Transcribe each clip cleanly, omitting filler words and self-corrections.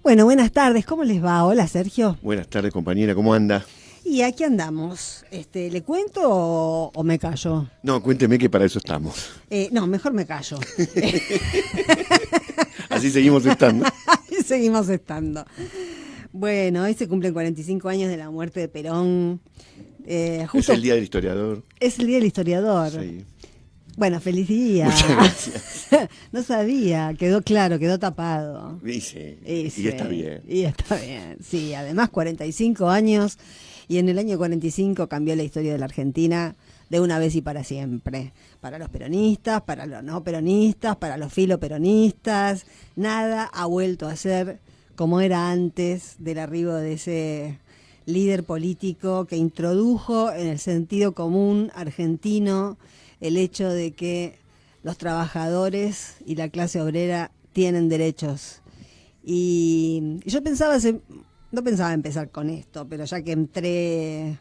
Bueno, buenas tardes, ¿cómo les va? Hola, Sergio. Buenas tardes, compañera, ¿cómo anda? Y aquí andamos. ¿Le cuento o me callo? No, cuénteme que para eso estamos. No, mejor me callo. Así seguimos estando. Ahí seguimos estando. Bueno, hoy se cumplen 45 años de la muerte de Perón. Es el Día del Historiador. Es el Día del Historiador. Sí. Bueno, feliz día. Muchas gracias. No sabía, quedó claro, quedó tapado. Y está bien. Y está bien, sí. Además, 45 años, y en el año 45 cambió la historia de la Argentina de una vez y para siempre. Para los peronistas, para los no peronistas, para los filoperonistas. Nada ha vuelto a ser como era antes del arribo de ese líder político que introdujo en el sentido común argentino el hecho de que los trabajadores y la clase obrera tienen derechos. Y yo pensaba, no pensaba empezar con esto, pero ya que entré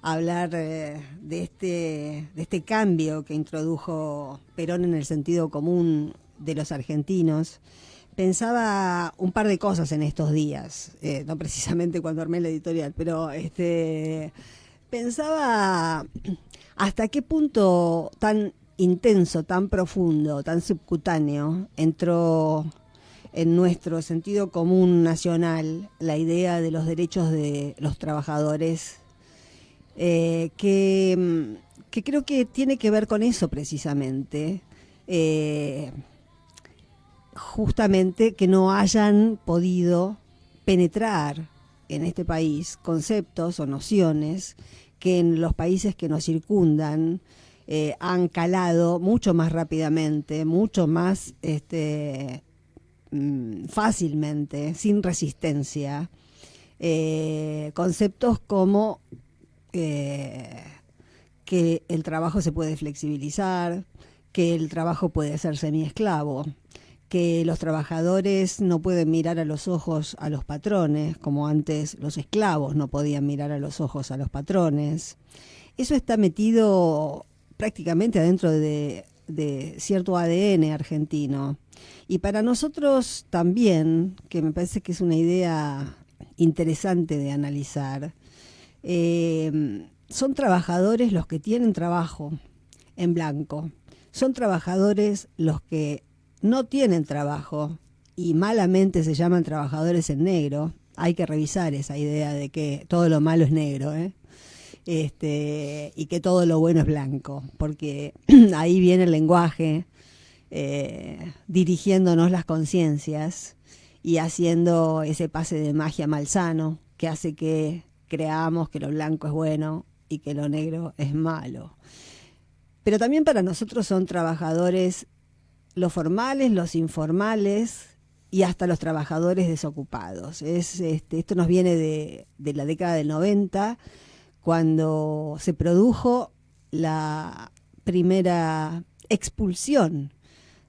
a hablar de este cambio que introdujo Perón en el sentido común de los argentinos, pensaba un par de cosas en estos días, no precisamente cuando armé la editorial, pero pensaba hasta qué punto tan intenso, tan profundo, tan subcutáneo entró en nuestro sentido común nacional la idea de los derechos de los trabajadores, que creo que tiene que ver con eso precisamente, justamente que no hayan podido penetrar en este país conceptos o nociones que en los países que nos circundan han calado mucho más rápidamente, mucho más fácilmente, sin resistencia, conceptos como que el trabajo se puede flexibilizar, que el trabajo puede ser semiesclavo, que los trabajadores no pueden mirar a los ojos a los patrones, como antes los esclavos no podían mirar a los ojos a los patrones. Eso está metido prácticamente adentro de cierto ADN argentino. Y para nosotros también, que me parece que es una idea interesante de analizar, son trabajadores los que tienen trabajo en blanco. Son trabajadores los que no tienen trabajo y malamente se llaman trabajadores en negro. Hay que revisar esa idea de que todo lo malo es negro, y que todo lo bueno es blanco, porque ahí viene el lenguaje dirigiéndonos las conciencias y haciendo ese pase de magia malsano que hace que creamos que lo blanco es bueno y que lo negro es malo. Pero también para nosotros son trabajadores los formales, los informales y hasta los trabajadores desocupados. Esto nos viene de la década del 90, cuando se produjo la primera expulsión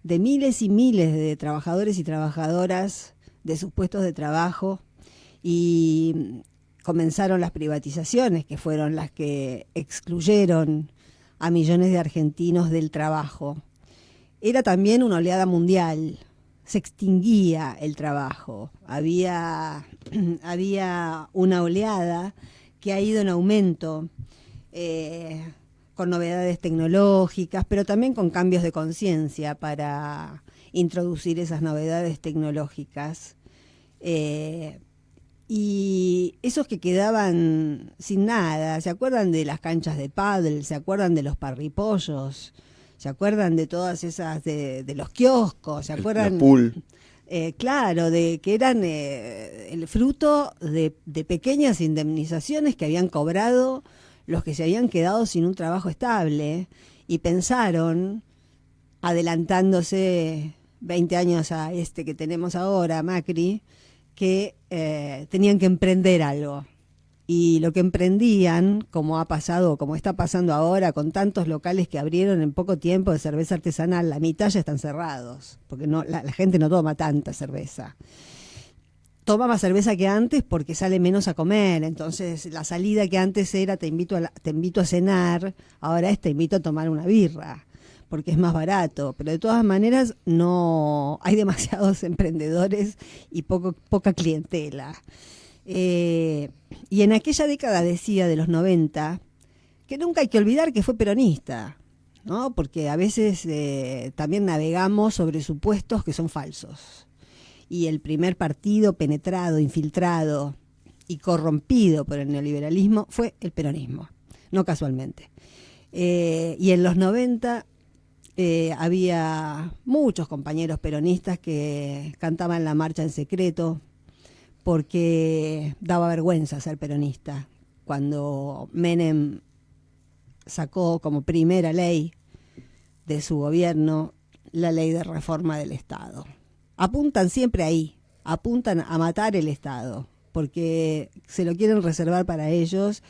de miles y miles de trabajadores y trabajadoras de sus puestos de trabajo, y comenzaron las privatizaciones, que fueron las que excluyeron a millones de argentinos del trabajo. Era también una oleada mundial, se extinguía el trabajo, había una oleada que ha ido en aumento, con novedades tecnológicas, pero también con cambios de conciencia para introducir esas novedades tecnológicas. Y esos que quedaban sin nada, ¿se acuerdan de las canchas de pádel? ¿Se acuerdan de los parripollos? ¿Se acuerdan de todas esas, de los kioscos? ¿Se acuerdan? La pool. Claro, de que eran el fruto de pequeñas indemnizaciones que habían cobrado los que se habían quedado sin un trabajo estable, y pensaron, adelantándose 20 años a este que tenemos ahora, Macri, que tenían que emprender algo. Y lo que emprendían, como ha pasado, como está pasando ahora, con tantos locales que abrieron en poco tiempo de cerveza artesanal, la mitad ya están cerrados, porque la gente no toma tanta cerveza. Toma más cerveza que antes porque sale menos a comer. Entonces la salida que antes era te invito a cenar, ahora es te invito a tomar una birra. porque es más barato, pero de todas maneras no hay demasiados emprendedores y poca clientela. Y en aquella década, decía, de los 90, que nunca hay que olvidar que fue peronista, ¿no? Porque a veces también navegamos sobre supuestos que son falsos. Y el primer partido penetrado, infiltrado y corrompido por el neoliberalismo fue el peronismo, no casualmente. Y en los 90 había muchos compañeros peronistas que cantaban la marcha en secreto porque daba vergüenza ser peronista. Cuando Menem sacó como primera ley de su gobierno la ley de reforma del Estado. Apuntan siempre ahí, apuntan a matar el Estado, porque se lo quieren reservar para ellos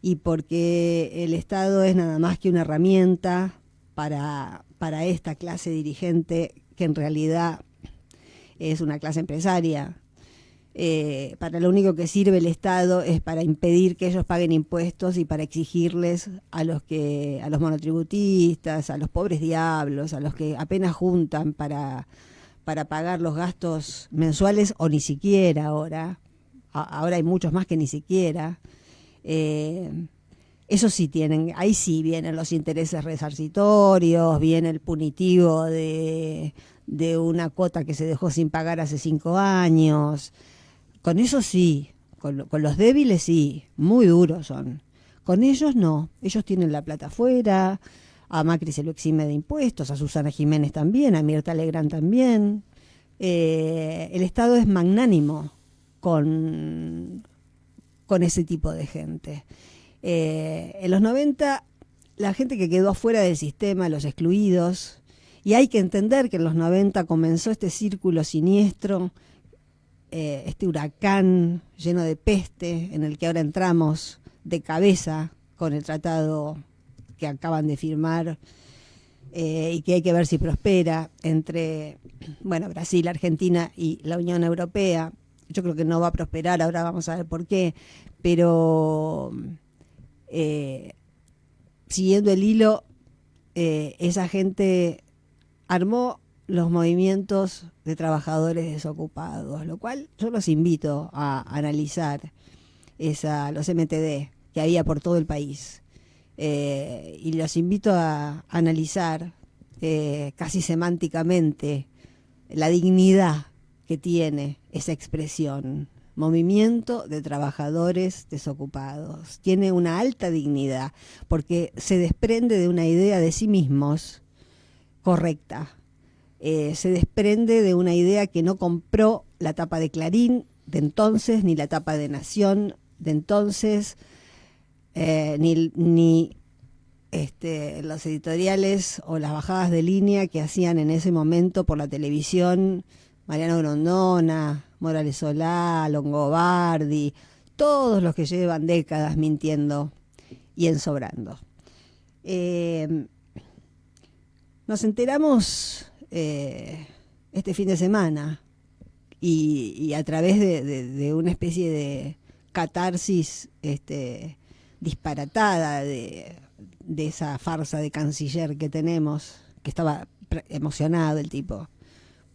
y porque el Estado es nada más que una herramienta para esta clase dirigente que en realidad es una clase empresaria. Para lo único que sirve el Estado es para impedir que ellos paguen impuestos y para exigirles a los monotributistas, a los pobres diablos, a los que apenas juntan para pagar los gastos mensuales, o ni siquiera ahora hay muchos más que ni siquiera. Eso sí tienen, ahí sí vienen los intereses resarcitorios, viene el punitivo de una cuota que se dejó sin pagar hace 5 años. Con eso sí, con los débiles sí, muy duros son. Con ellos no, ellos tienen la plata afuera, a Macri se lo exime de impuestos, a Susana Jiménez también, a Mirta Legrand también. El Estado es magnánimo con ese tipo de gente. En los 90, la gente que quedó afuera del sistema, los excluidos, y hay que entender que en los 90 comenzó este círculo siniestro, este huracán lleno de peste en el que ahora entramos de cabeza con el tratado que acaban de firmar y que hay que ver si prospera entre Brasil, Argentina y la Unión Europea. Yo creo que no va a prosperar, ahora vamos a ver por qué, pero siguiendo el hilo, esa gente armó los movimientos de trabajadores desocupados, lo cual yo los invito a analizar los MTD que había por todo el país. Y los invito a analizar casi semánticamente la dignidad que tiene esa expresión, movimiento de trabajadores desocupados. Tiene una alta dignidad porque se desprende de una idea de sí mismos correcta. Se desprende de una idea que no compró la tapa de Clarín de entonces, ni la tapa de Nación de entonces, ni los editoriales o las bajadas de línea que hacían en ese momento por la televisión Mariano Grondona, Morales Solá, Longobardi, todos los que llevan décadas mintiendo y ensobrando. Nos enteramos este fin de semana y a través de una especie de catarsis disparatada de esa farsa de canciller que tenemos, que estaba emocionado el tipo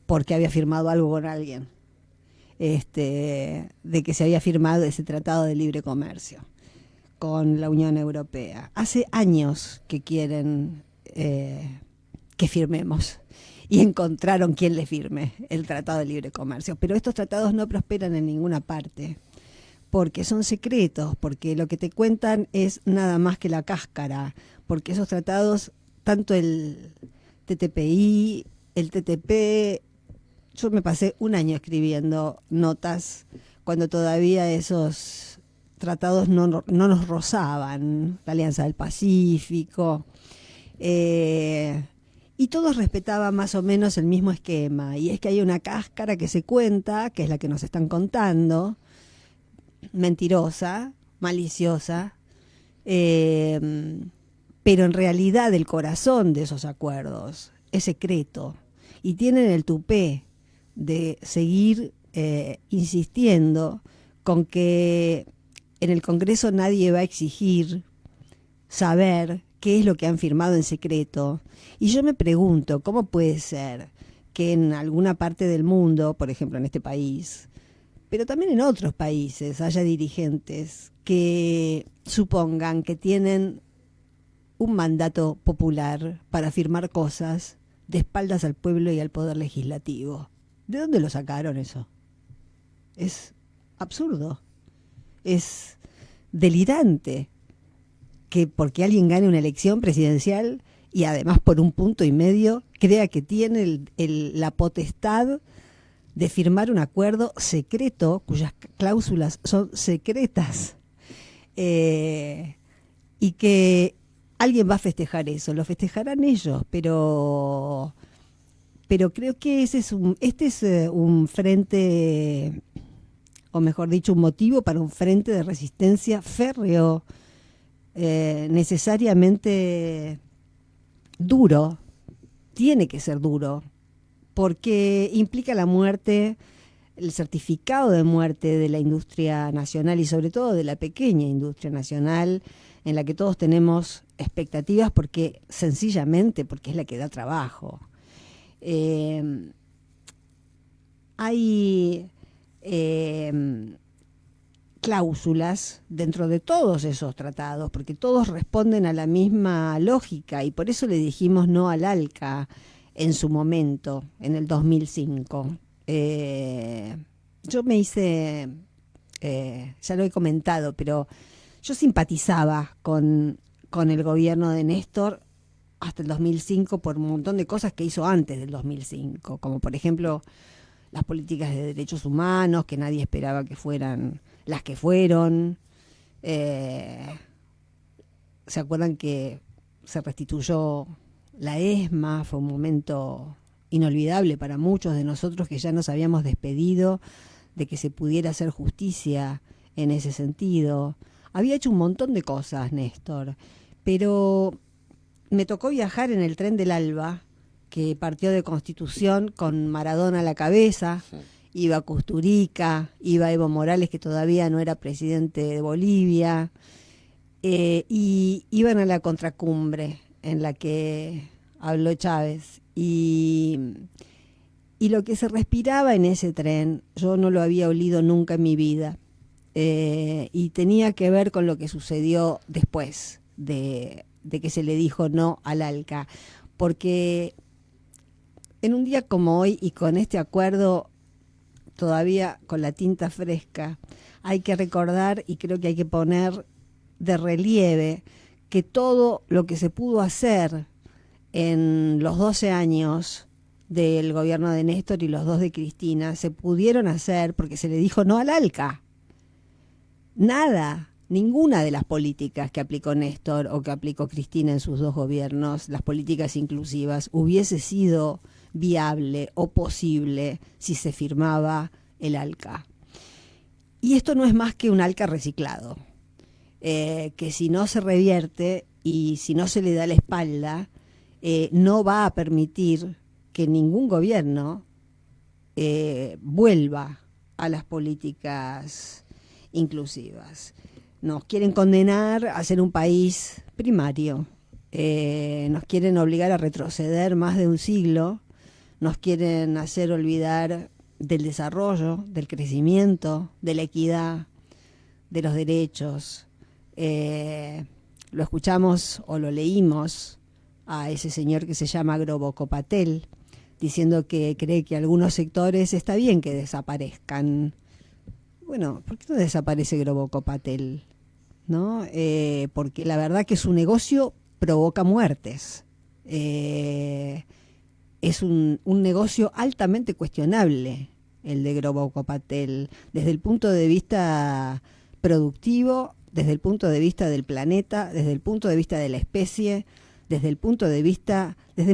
porque había firmado algo con alguien, de que se había firmado ese tratado de libre comercio con la Unión Europea. Hace años que quieren que firmemos y encontraron quien le firme el tratado de libre comercio, pero estos tratados no prosperan en ninguna parte porque son secretos, porque lo que te cuentan es nada más que la cáscara, porque esos tratados, tanto el TTPI, el TTP, yo me pasé un año escribiendo notas cuando todavía esos tratados no nos rozaban, la Alianza del Pacífico, y todos respetaban más o menos el mismo esquema, y es que hay una cáscara que se cuenta, que es la que nos están contando, mentirosa, maliciosa, pero en realidad el corazón de esos acuerdos es secreto, y tienen el tupé de seguir insistiendo con que en el Congreso nadie va a exigir saber qué es lo que han firmado en secreto. Y yo me pregunto, ¿cómo puede ser que en alguna parte del mundo, por ejemplo en este país, pero también en otros países, haya dirigentes que supongan que tienen un mandato popular para firmar cosas de espaldas al pueblo y al poder legislativo? ¿De dónde lo sacaron eso? Es absurdo, es delirante que porque alguien gane una elección presidencial y además por 1,5 puntos crea que tiene la potestad de firmar un acuerdo secreto cuyas cláusulas son secretas, y que alguien va a festejar eso. Lo festejarán ellos, pero creo que este es un frente, o mejor dicho, un motivo para un frente de resistencia férreo, necesariamente duro. Tiene que ser duro, porque implica la muerte, el certificado de muerte de la industria nacional y sobre todo de la pequeña industria nacional, en la que todos tenemos expectativas porque es la que da trabajo. Hay cláusulas dentro de todos esos tratados, porque todos responden a la misma lógica, y por eso le dijimos no al ALCA en su momento, en el 2005. Yo me hice, ya lo he comentado, pero yo simpatizaba con el gobierno de Néstor hasta el 2005 por un montón de cosas que hizo antes del 2005, como por ejemplo las políticas de derechos humanos, que nadie esperaba que fueran las que fueron. ¿Se acuerdan que se restituyó la ESMA? Fue un momento inolvidable para muchos de nosotros que ya nos habíamos despedido de que se pudiera hacer justicia en ese sentido. Había hecho un montón de cosas, Néstor, pero me tocó viajar en el tren del Alba, que partió de Constitución con Maradona a la cabeza. Sí. Iba Kusturica, iba Evo Morales, que todavía no era presidente de Bolivia, y iban a la contracumbre en la que habló Chávez. Y lo que se respiraba en ese tren, yo no lo había olido nunca en mi vida, y tenía que ver con lo que sucedió después de que se le dijo no al ALCA, porque en un día como hoy y con este acuerdo todavía con la tinta fresca, hay que recordar y creo que hay que poner de relieve que todo lo que se pudo hacer en los 12 años del gobierno de Néstor y los 2 de Cristina se pudieron hacer porque se le dijo no al ALCA. Ninguna de las políticas que aplicó Néstor o que aplicó Cristina en sus 2 gobiernos, las políticas inclusivas, hubiese sido viable o posible si se firmaba el ALCA. Y esto no es más que un ALCA reciclado, que si no se revierte y si no se le da la espalda, no va a permitir que ningún gobierno vuelva a las políticas inclusivas. Nos quieren condenar a ser un país primario, nos quieren obligar a retroceder más de un siglo, nos quieren hacer olvidar del desarrollo, del crecimiento, de la equidad, de los derechos. Lo escuchamos o lo leímos a ese señor que se llama Groboco Patel, diciendo que cree que algunos sectores está bien que desaparezcan. Bueno, ¿por qué no desaparece Groboco Patel? ¿No? Porque la verdad que su negocio provoca muertes. Es un negocio altamente cuestionable el de Groboco Patel, desde el punto de vista productivo, desde el punto de vista del planeta, desde el punto de vista de la especie, desde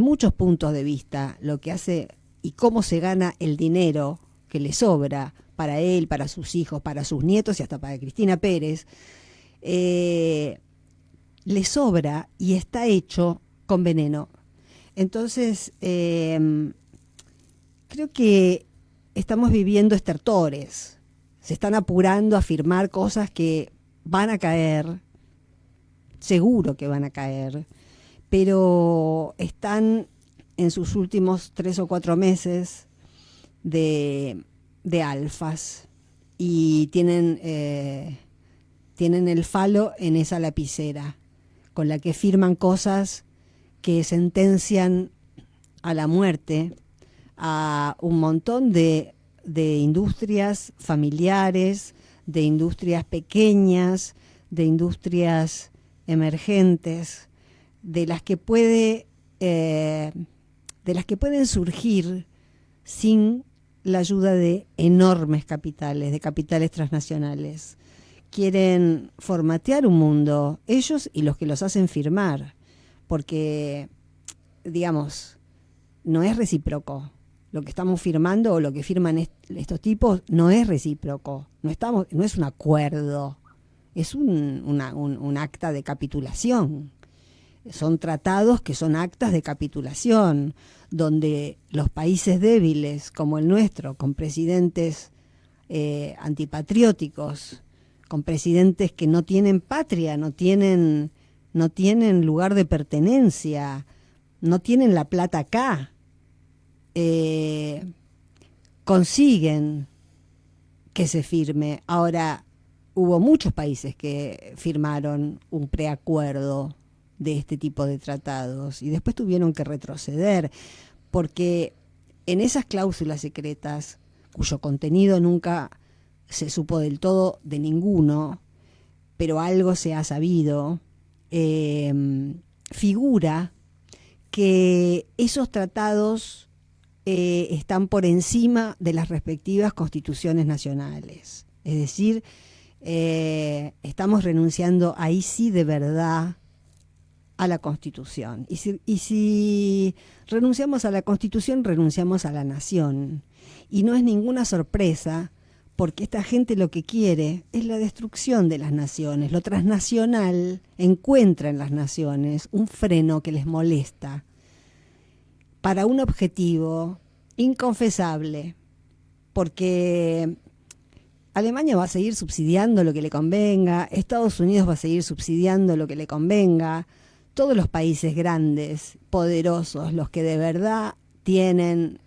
muchos puntos de vista, lo que hace y cómo se gana el dinero que le sobra para él, para sus hijos, para sus nietos y hasta para Cristina Pérez, le sobra y está hecho con veneno. Entonces, creo que estamos viviendo estertores, se están apurando a firmar cosas que van a caer seguro que van a caer, pero están en sus últimos 3 o 4 meses de alfas y tienen el falo en esa lapicera con la que firman cosas que sentencian a la muerte a un montón de industrias familiares, de industrias pequeñas, de industrias emergentes, de las que pueden surgir sin la ayuda de enormes capitales, de capitales transnacionales. Quieren formatear un mundo, ellos y los que los hacen firmar, porque, digamos, no es recíproco. Lo que estamos firmando o lo que firman estos tipos no es recíproco, no es un acuerdo, es un acta de capitulación. Son tratados que son actas de capitulación, donde los países débiles como el nuestro, con presidentes antipatrióticos, con presidentes que no tienen patria, no tienen lugar de pertenencia, no tienen la plata acá, consiguen que se firme. Ahora, hubo muchos países que firmaron un preacuerdo de este tipo de tratados y después tuvieron que retroceder, porque en esas cláusulas secretas, cuyo contenido nunca se supo del todo de ninguno, pero algo se ha sabido, figura que esos tratados están por encima de las respectivas constituciones nacionales. Es decir, estamos renunciando ahí sí de verdad a la Constitución. Y si renunciamos a la Constitución, renunciamos a la nación. Y no es ninguna sorpresa, porque esta gente lo que quiere es la destrucción de las naciones. Lo transnacional encuentra en las naciones un freno que les molesta para un objetivo inconfesable, porque Alemania va a seguir subsidiando lo que le convenga, Estados Unidos va a seguir subsidiando lo que le convenga, todos los países grandes, poderosos, los que de verdad tienen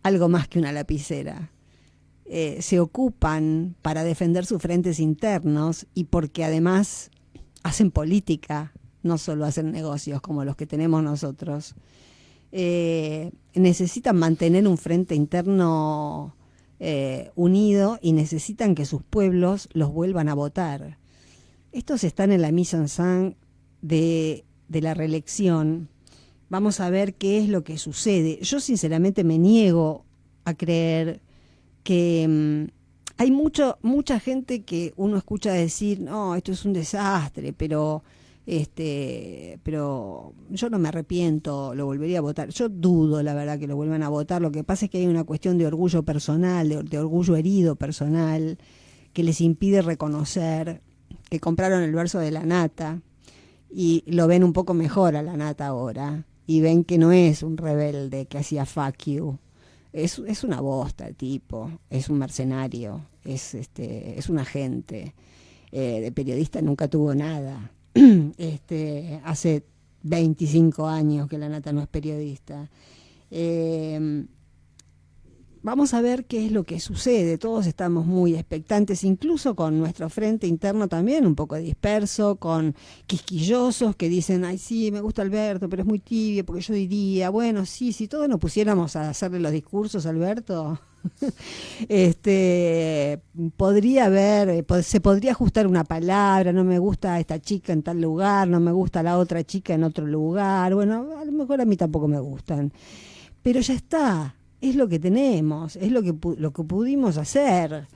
algo más que una lapicera, se ocupan para defender sus frentes internos y porque además hacen política, no solo hacen negocios como los que tenemos nosotros. Necesitan mantener un frente interno unido y necesitan que sus pueblos los vuelvan a votar. Estos están en la mise en scène de la reelección. Vamos a ver qué es lo que sucede. Yo sinceramente me niego a creer que hay mucha gente que uno escucha decir, no, esto es un desastre, pero yo no me arrepiento, lo volvería a votar. Yo dudo, la verdad, que lo vuelvan a votar. Lo que pasa es que hay una cuestión de orgullo personal, de orgullo herido personal, que les impide reconocer que compraron el verso de la Nata y lo ven un poco mejor a la Nata ahora y ven que no es un rebelde que hacía fuck you. Es una bosta el tipo, es un mercenario, es un agente. De periodista nunca tuvo nada. Hace 25 años que la Nata no es periodista. Vamos a ver qué es lo que sucede. Todos estamos muy expectantes, incluso con nuestro frente interno también un poco disperso, con quisquillosos que dicen, ay sí, me gusta Alberto, pero es muy tibio, porque yo diría, bueno, sí, si todos nos pusiéramos a hacerle los discursos a Alberto, podría haber, se podría ajustar una palabra, no me gusta esta chica en tal lugar, no me gusta la otra chica en otro lugar, bueno, a lo mejor a mí tampoco me gustan, pero ya está. Es lo que tenemos, es lo que pudimos hacer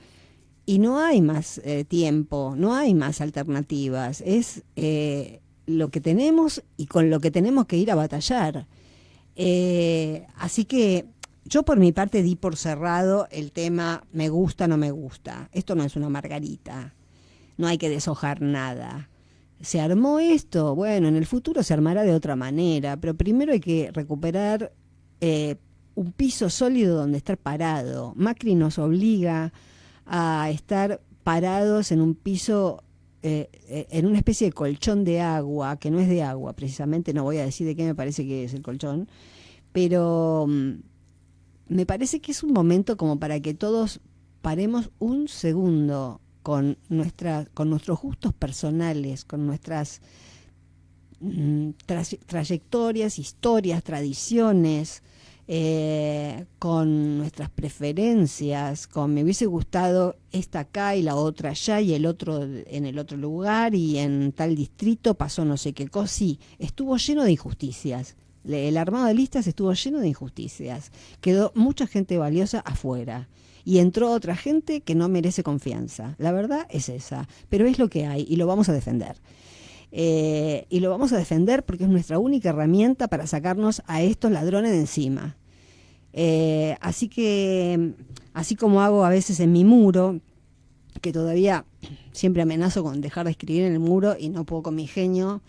y no hay más tiempo, no hay más alternativas, es lo que tenemos y con lo que tenemos que ir a batallar. Así que yo por mi parte di por cerrado el tema me gusta, no me gusta. Esto no es una margarita, no hay que deshojar nada. ¿Se armó esto? Bueno, en el futuro se armará de otra manera, pero primero hay que recuperar un piso sólido donde estar parado. Macri nos obliga a estar parados en un piso en una especie de colchón de agua, que no es de agua precisamente, no voy a decir de qué me parece que es el colchón, pero me parece que es un momento como para que todos paremos un segundo con nuestros gustos personales, con nuestras trayectorias, historias, tradiciones, con nuestras preferencias, con me hubiese gustado esta acá y la otra allá y el otro en el otro lugar y en tal distrito pasó no sé qué cosa. Sí, estuvo lleno de injusticias. El armado de listas estuvo lleno de injusticias. Quedó mucha gente valiosa afuera. Y entró otra gente que no merece confianza. La verdad es esa. Pero es lo que hay y lo vamos a defender. Y lo vamos a defender porque es nuestra única herramienta para sacarnos a estos ladrones de encima. Así que, así como hago a veces en mi muro, que todavía siempre amenazo con dejar de escribir en el muro y no puedo con mi genio,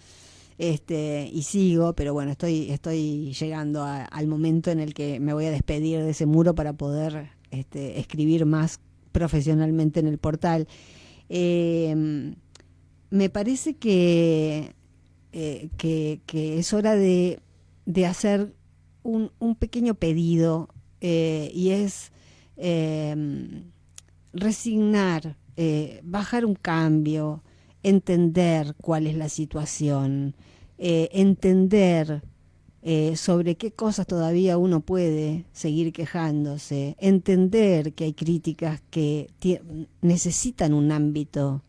y sigo, pero bueno, estoy llegando al momento en el que me voy a despedir de ese muro para poder escribir más profesionalmente en el portal. Me parece que es hora de hacer un pequeño pedido, y es resignar, bajar un cambio, entender cuál es la situación, entender sobre qué cosas todavía uno puede seguir quejándose, entender que hay críticas que necesitan un ámbito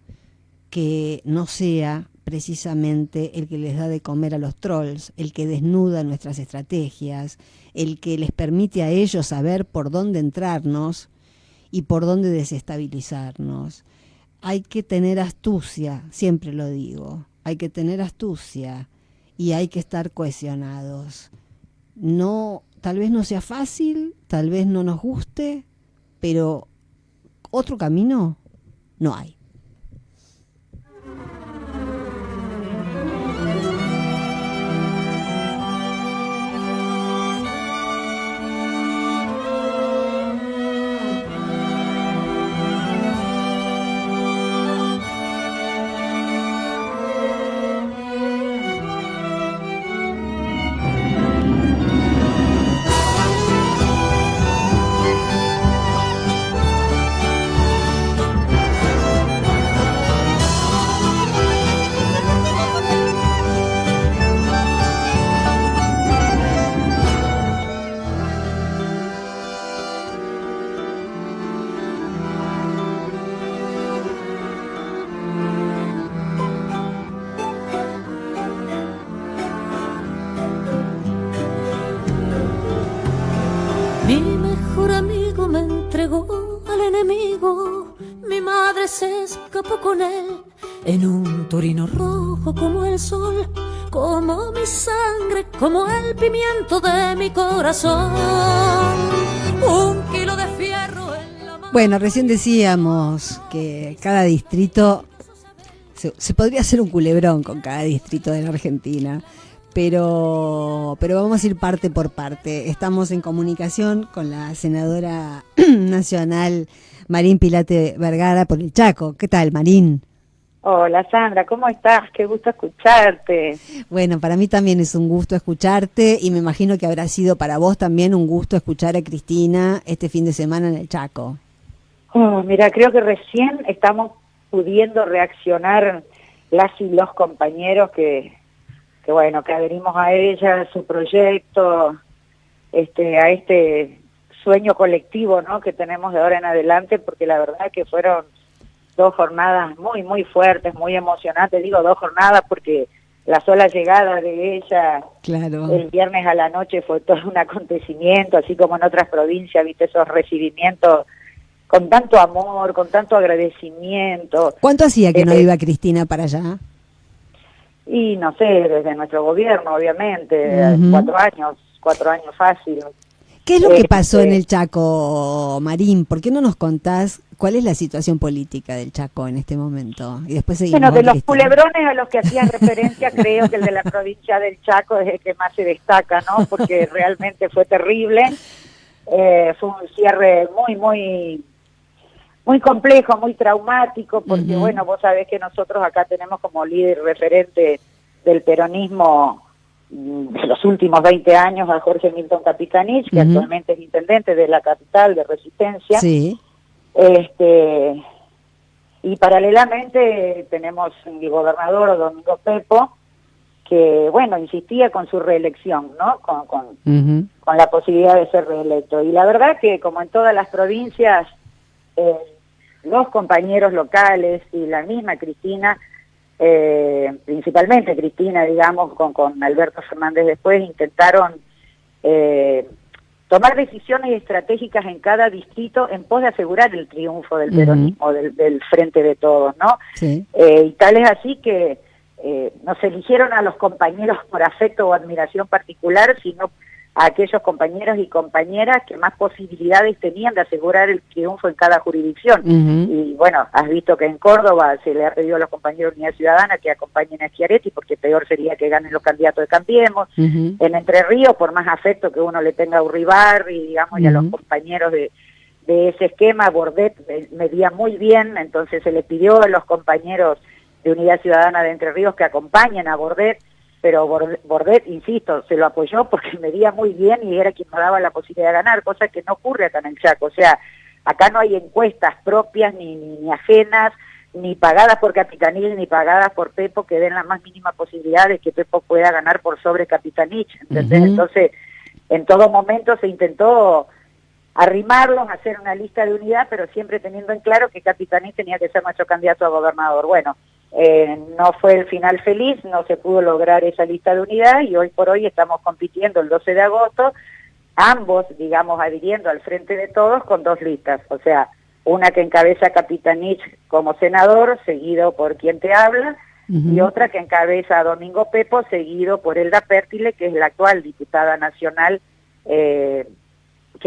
que no sea precisamente el que les da de comer a los trolls, el que desnuda nuestras estrategias, el que les permite a ellos saber por dónde entrarnos y por dónde desestabilizarnos. Hay que tener astucia, siempre lo digo, hay que tener astucia y hay que estar cohesionados. No, tal vez no sea fácil, tal vez no nos guste, pero otro camino no hay. Mi mejor amigo me entregó al enemigo, mi madre se escapó con él en un torino rojo como el sol, como mi sangre, como el pimiento de mi corazón. Un kilo de fierro en la mano. Bueno, recién decíamos que cada distrito, se podría hacer un culebrón con cada distrito de la Argentina. Pero vamos a ir parte por parte. Estamos en comunicación con la senadora nacional Marín Pilate Vergara por el Chaco. ¿Qué tal, Marín? Hola, Sandra, ¿cómo estás? Qué gusto escucharte. Bueno, para mí también es un gusto escucharte y me imagino que habrá sido para vos también un gusto escuchar a Cristina este fin de semana en el Chaco. Mira, creo que recién estamos pudiendo reaccionar las y los compañeros que bueno, que adherimos a ella, a su proyecto, a este sueño colectivo, ¿no?, que tenemos de ahora en adelante, porque la verdad que fueron 2 jornadas muy, muy fuertes, muy emocionantes. Digo 2 jornadas porque la sola llegada de ella, claro, el viernes a la noche fue todo un acontecimiento, así como en otras provincias, viste, esos recibimientos con tanto amor, con tanto agradecimiento. ¿Cuánto hacía que no iba Cristina para allá? Y no sé, desde nuestro gobierno, obviamente, 4 años fácil. ¿Qué es lo que pasó en el Chaco, Marín? ¿Por qué no nos contás cuál es la situación política del Chaco en este momento? Y después seguimos. Bueno, de los culebrones a los que hacían referencia, creo que el de la provincia del Chaco es el que más se destaca, ¿no? Porque realmente fue terrible. Fue un cierre muy, muy, muy complejo, muy traumático, porque bueno, vos sabés que nosotros acá tenemos como líder referente del peronismo de los últimos 20 años a Jorge Milton Capitanich, que actualmente es intendente de la capital de Resistencia. Sí. Y paralelamente tenemos el gobernador Domingo Pepo, que bueno, insistía con su reelección, ¿no? Con la posibilidad de ser reelecto. Y la verdad que como en todas las provincias, los compañeros locales y la misma Cristina, principalmente Cristina, digamos, con Alberto Fernández después, intentaron tomar decisiones estratégicas en cada distrito en pos de asegurar el triunfo del peronismo, del Frente de Todos, ¿no? Sí. Y tal es así que no se eligieron a los compañeros por afecto o admiración particular, sino a aquellos compañeros y compañeras que más posibilidades tenían de asegurar el triunfo en cada jurisdicción. Y bueno, has visto que en Córdoba se le ha pedido a los compañeros de Unidad Ciudadana que acompañen a Schiaretti, porque peor sería que ganen los candidatos de Cambiemos. En Entre Ríos, por más afecto que uno le tenga a Uribarri, digamos, y a los compañeros de ese esquema, Bordet medía muy bien, entonces se le pidió a los compañeros de Unidad Ciudadana de Entre Ríos que acompañen a Bordet, pero Bordet, insisto, se lo apoyó porque medía muy bien y era quien nos daba la posibilidad de ganar, cosa que no ocurre acá en el Chaco. O sea, acá no hay encuestas propias, ni ajenas, ni pagadas por Capitanich, ni pagadas por Pepo, que den la más mínima posibilidad de que Pepo pueda ganar por sobre Capitanich, ¿entendés? Entonces, en todo momento se intentó arrimarlos, hacer una lista de unidad, pero siempre teniendo en claro que Capitanich tenía que ser nuestro candidato a gobernador. Bueno, no fue el final feliz, no se pudo lograr esa lista de unidad y hoy por hoy estamos compitiendo el 12 de agosto, ambos, digamos, adhiriendo al Frente de Todos con dos listas, o sea, una que encabeza Capitanich como senador, seguido por quien te habla, y otra que encabeza a Domingo Pepo, seguido por Elda Pértile, que es la actual diputada nacional, que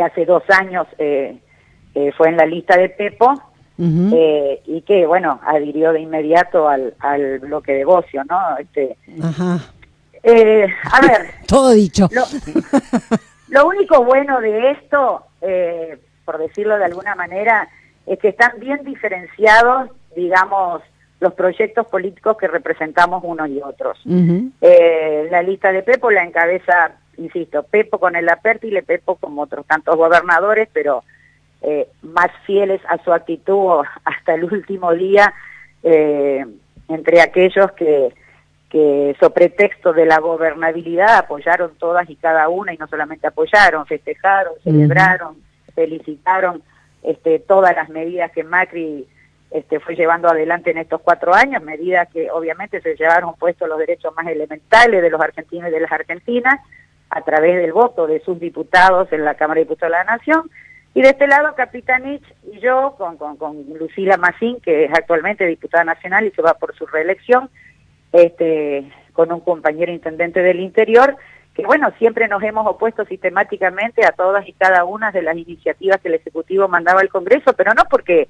hace 2 años fue en la lista de Pepo, y que, bueno, adhirió de inmediato al bloque de Bocio, ¿no? A ver... Todo dicho. Lo único bueno de esto, por decirlo de alguna manera, es que están bien diferenciados, digamos, los proyectos políticos que representamos unos y otros. La lista de Pepo la encabeza, insisto, Pepo con el Pértile, Pepo como otros tantos gobernadores, pero más fieles a su actitud hasta el último día, entre aquellos que sobre pretexto de la gobernabilidad apoyaron todas y cada una, y no solamente apoyaron, festejaron, celebraron, felicitaron todas las medidas que Macri fue llevando adelante en estos 4 años, medidas que obviamente se llevaron puestos los derechos más elementales de los argentinos y de las argentinas, a través del voto de sus diputados en la Cámara de Diputados de la Nación. Y de este lado, Capitanich y yo, con Lucila Massín, que es actualmente diputada nacional y que va por su reelección, con un compañero intendente del interior, que bueno, siempre nos hemos opuesto sistemáticamente a todas y cada una de las iniciativas que el Ejecutivo mandaba al Congreso, pero no porque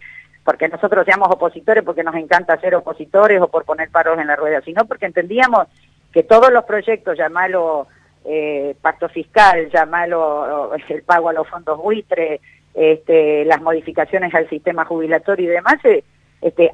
nosotros seamos opositores, porque nos encanta ser opositores o por poner paros en la rueda, sino porque entendíamos que todos los proyectos, llamalo pacto fiscal, llamalo el pago a los fondos buitre, las modificaciones al sistema jubilatorio y demás,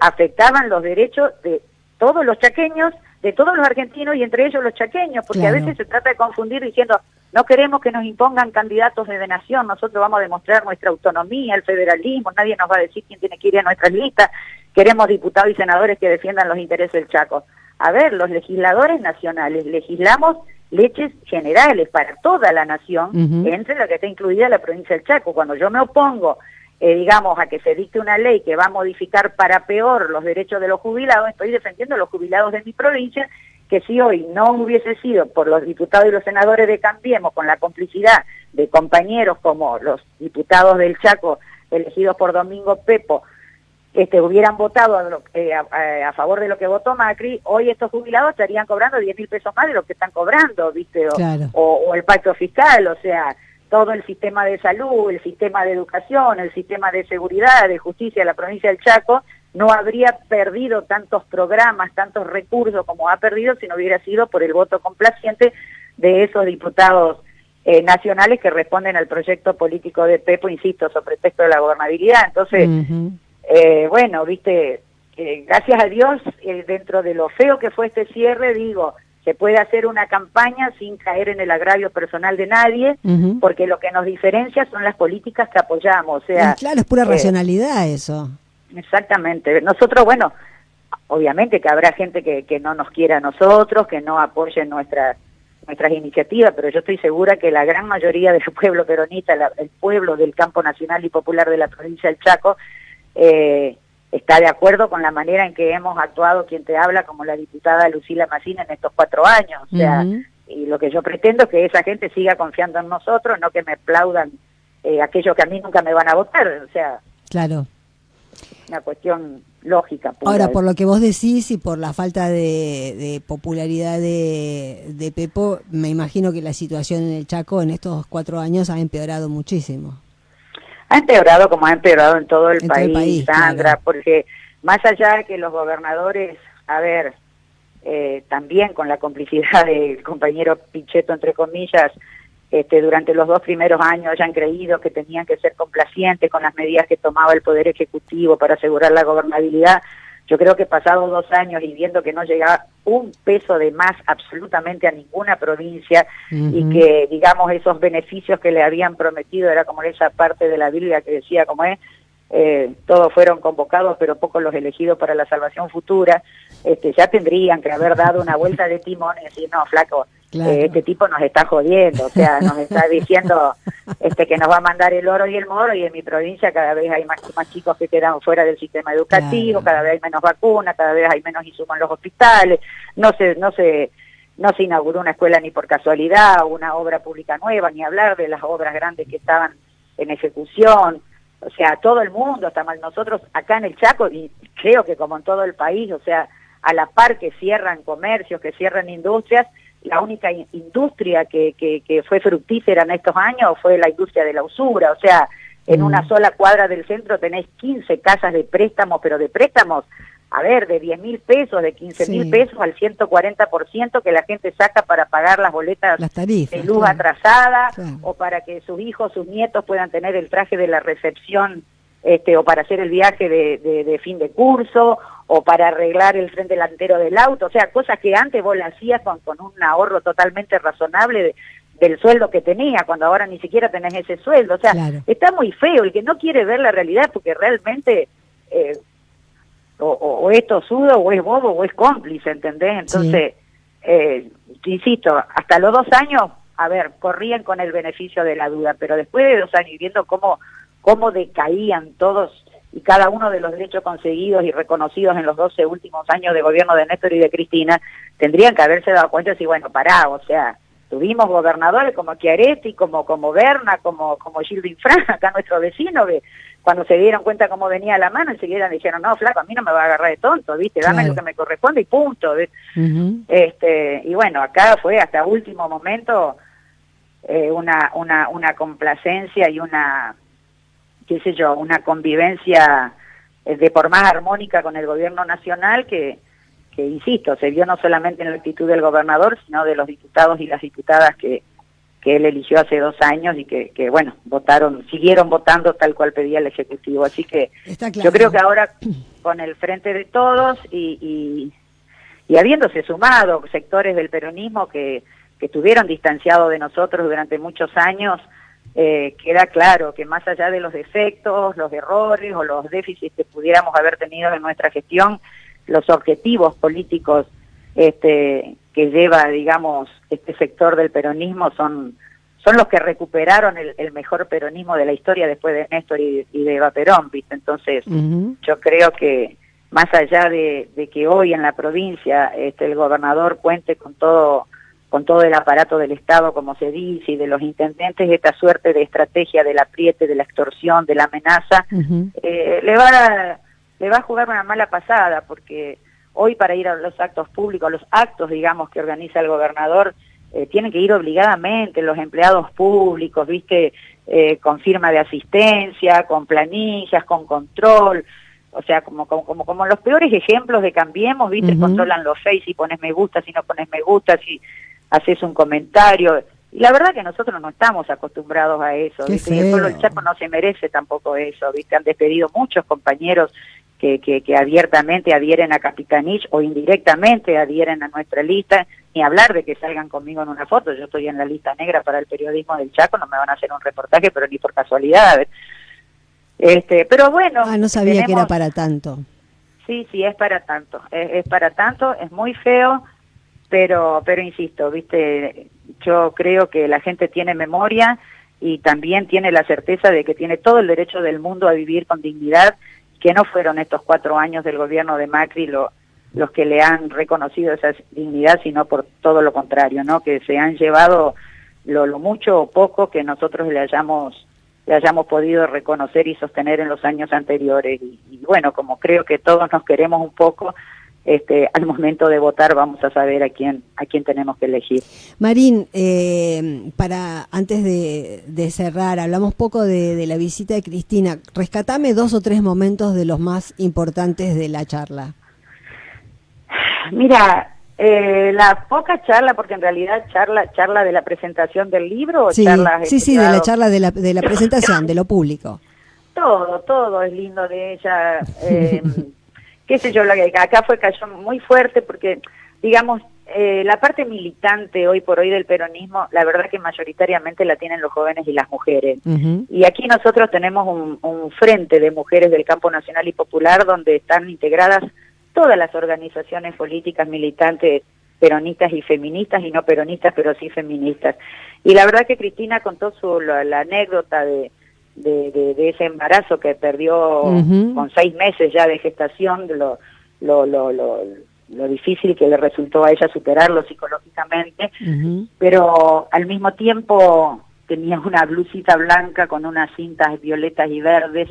afectaban los derechos de todos los chaqueños, de todos los argentinos y entre ellos los chaqueños, porque a veces se trata de confundir diciendo, no queremos que nos impongan candidatos de nación, nosotros vamos a demostrar nuestra autonomía, el federalismo, nadie nos va a decir quién tiene que ir a nuestras listas, queremos diputados y senadores que defiendan los intereses del Chaco. A ver, los legisladores nacionales legislamos leyes generales para toda la nación, entre la que está incluida la provincia del Chaco. Cuando yo me opongo, digamos, a que se dicte una ley que va a modificar para peor los derechos de los jubilados, estoy defendiendo a los jubilados de mi provincia, que si hoy no hubiese sido por los diputados y los senadores de Cambiemos, con la complicidad de compañeros como los diputados del Chaco elegidos por Domingo Pepo, hubieran votado a favor de lo que votó Macri, hoy estos jubilados estarían cobrando 10.000 pesos más de lo que están cobrando, ¿viste? O el pacto fiscal, o sea, todo el sistema de salud, el sistema de educación, el sistema de seguridad, de justicia de la provincia del Chaco, no habría perdido tantos programas, tantos recursos como ha perdido si no hubiera sido por el voto complaciente de esos diputados nacionales que responden al proyecto político de Pepo, insisto, sobre texto de la gobernabilidad. Entonces, bueno, viste, gracias a Dios, dentro de lo feo que fue este cierre, digo, se puede hacer una campaña sin caer en el agravio personal de nadie, porque lo que nos diferencia son las políticas que apoyamos. O sea, claro, es pura racionalidad eso. Exactamente. Nosotros, bueno, obviamente que habrá gente que no nos quiera a nosotros, que no apoye nuestras iniciativas, pero yo estoy segura que la gran mayoría del pueblo peronista, el pueblo del campo nacional y popular de la provincia del Chaco, está de acuerdo con la manera en que hemos actuado quien te habla, como la diputada Lucila Massina en estos 4 años. O sea, y lo que yo pretendo es que esa gente siga confiando en nosotros, no que me aplaudan aquellos que a mí nunca me van a votar. O sea, claro, una cuestión lógica. Pura. Ahora, por lo que vos decís y por la falta de popularidad de Pepo, me imagino que la situación en el Chaco en estos 4 años ha empeorado muchísimo. Ha empeorado como ha empeorado en todo el en país, todo el país, Sandra, claro. Porque más allá de que los gobernadores, a ver, también con la complicidad del compañero Pichetto, entre comillas, durante los 2 primeros años hayan creído que tenían que ser complacientes con las medidas que tomaba el Poder Ejecutivo para asegurar la gobernabilidad. Yo creo que pasados 2 años y viendo que no llegaba un peso de más absolutamente a ninguna provincia y que, digamos, esos beneficios que le habían prometido, era como esa parte de la Biblia que decía, como es, todos fueron convocados, pero pocos los elegidos para la salvación futura, ya tendrían que haber dado una vuelta de timón y decir, no, flaco, claro. Este tipo nos está jodiendo, o sea, nos está diciendo que nos va a mandar el oro y el moro, y en mi provincia cada vez hay más chicos que quedan fuera del sistema educativo, claro. Cada vez hay menos vacunas, cada vez hay menos insumos en los hospitales, no se inauguró una escuela ni por casualidad, una obra pública nueva, ni hablar de las obras grandes que estaban en ejecución. O sea, todo el mundo está mal. Nosotros acá en el Chaco, y creo que como en todo el país, o sea, a la par que cierran comercios, que cierran industrias, la única industria que fue fructífera en estos años fue la industria de la usura. O sea, en una sola cuadra del centro tenés 15 casas de préstamos, pero de préstamos, a ver, de 10.000 pesos, de 15.000 pesos al 140% que la gente saca para pagar las boletas de luz atrasada, o para que sus hijos, sus nietos puedan tener el traje de la recepción, o para hacer el viaje de fin de curso, o para arreglar el tren delantero del auto. O sea, cosas que antes vos las hacías con un ahorro totalmente razonable del sueldo que tenía, cuando ahora ni siquiera tenés ese sueldo. O sea, está muy feo. El que no quiere ver la realidad porque realmente... O es tosudo, o es bobo, o es cómplice, ¿entendés? Entonces, insisto, hasta los 2 años, a ver, corrían con el beneficio de la duda, pero después de 2 años y viendo cómo decaían todos y cada uno de los derechos conseguidos y reconocidos en los 12 últimos años de gobierno de Néstor y de Cristina, tendrían que haberse dado cuenta y decir, bueno, pará, o sea, tuvimos gobernadores como Chiaretti, como Berna, como Gildo Infran, acá nuestro vecino, que cuando se dieron cuenta cómo venía la mano, enseguida dijeron, no, flaco, a mí no me va a agarrar de tonto, ¿viste? Dame lo que me corresponde y punto. Y bueno, acá fue hasta último momento una complacencia y una, qué sé yo, una convivencia de por más armónica con el gobierno nacional que insisto, se vio no solamente en la actitud del gobernador, sino de los diputados y las diputadas que él eligió hace 2 años y que bueno, siguieron votando tal cual pedía el Ejecutivo. Así que yo creo que ahora con el frente de todos y habiéndose sumado sectores del peronismo que estuvieron distanciados de nosotros durante muchos años, queda claro que más allá de los defectos, los errores o los déficits que pudiéramos haber tenido en nuestra gestión, los objetivos políticos que lleva, digamos, este sector del peronismo son los que recuperaron el mejor peronismo de la historia después de Néstor y de Eva Perón, ¿viste? Entonces, yo creo que más allá de que hoy en la provincia el gobernador cuente con todo el aparato del Estado, como se dice, y de los intendentes, esta suerte de estrategia del apriete, de la extorsión, de la amenaza, le va a jugar una mala pasada, porque hoy para ir a los actos públicos, los actos, digamos, que organiza el gobernador, tienen que ir obligadamente los empleados públicos, ¿viste? Con firma de asistencia, con planillas, con control, o sea, como los peores ejemplos de Cambiemos, ¿viste? Controlan los Face, si pones me gusta, si no pones me gusta, si haces un comentario. Y la verdad que nosotros no estamos acostumbrados a eso, ¿viste? Y el pueblo del Chaco no se merece tampoco eso, ¿viste? Han despedido muchos compañeros que abiertamente adhieren a Capitanich o indirectamente adhieren a nuestra lista, ni hablar de que salgan conmigo en una foto. Yo estoy en la lista negra para el periodismo del Chaco, no me van a hacer un reportaje, pero ni por casualidad. Pero bueno... no sabía que era para tanto. Sí, es para tanto, es para tanto, es muy feo, pero insisto, ¿viste? Yo creo que la gente tiene memoria y también tiene la certeza de que tiene todo el derecho del mundo a vivir con dignidad, que no fueron estos 4 años del gobierno de Macri los que le han reconocido esa dignidad, sino por todo lo contrario, ¿no? Que se han llevado lo mucho o poco que nosotros le hayamos podido reconocer y sostener en los años anteriores. Y bueno, como creo que todos nos queremos un poco, al momento de votar vamos a saber a quién tenemos que elegir. Marín, antes de cerrar, hablamos poco de la visita de Cristina. Rescatame 2 o 3 momentos de los más importantes de la charla. Mira, la poca charla, porque en realidad charla de la presentación del libro, o sí, charlas sí, de la charla de la presentación, de lo público. Todo es lindo de ella. Qué sé yo, acá cayó muy fuerte porque, digamos, la parte militante hoy por hoy del peronismo, la verdad que mayoritariamente la tienen los jóvenes y las mujeres. Uh-huh. Y aquí nosotros tenemos un frente de mujeres del campo nacional y popular donde están integradas todas las organizaciones políticas militantes peronistas y feministas, y no peronistas, pero sí feministas. Y la verdad que Cristina contó la anécdota de ese embarazo que perdió uh-huh. con 6 meses ya de gestación, lo difícil que le resultó a ella superarlo psicológicamente, uh-huh. pero al mismo tiempo tenía una blusita blanca con unas cintas violetas y verdes,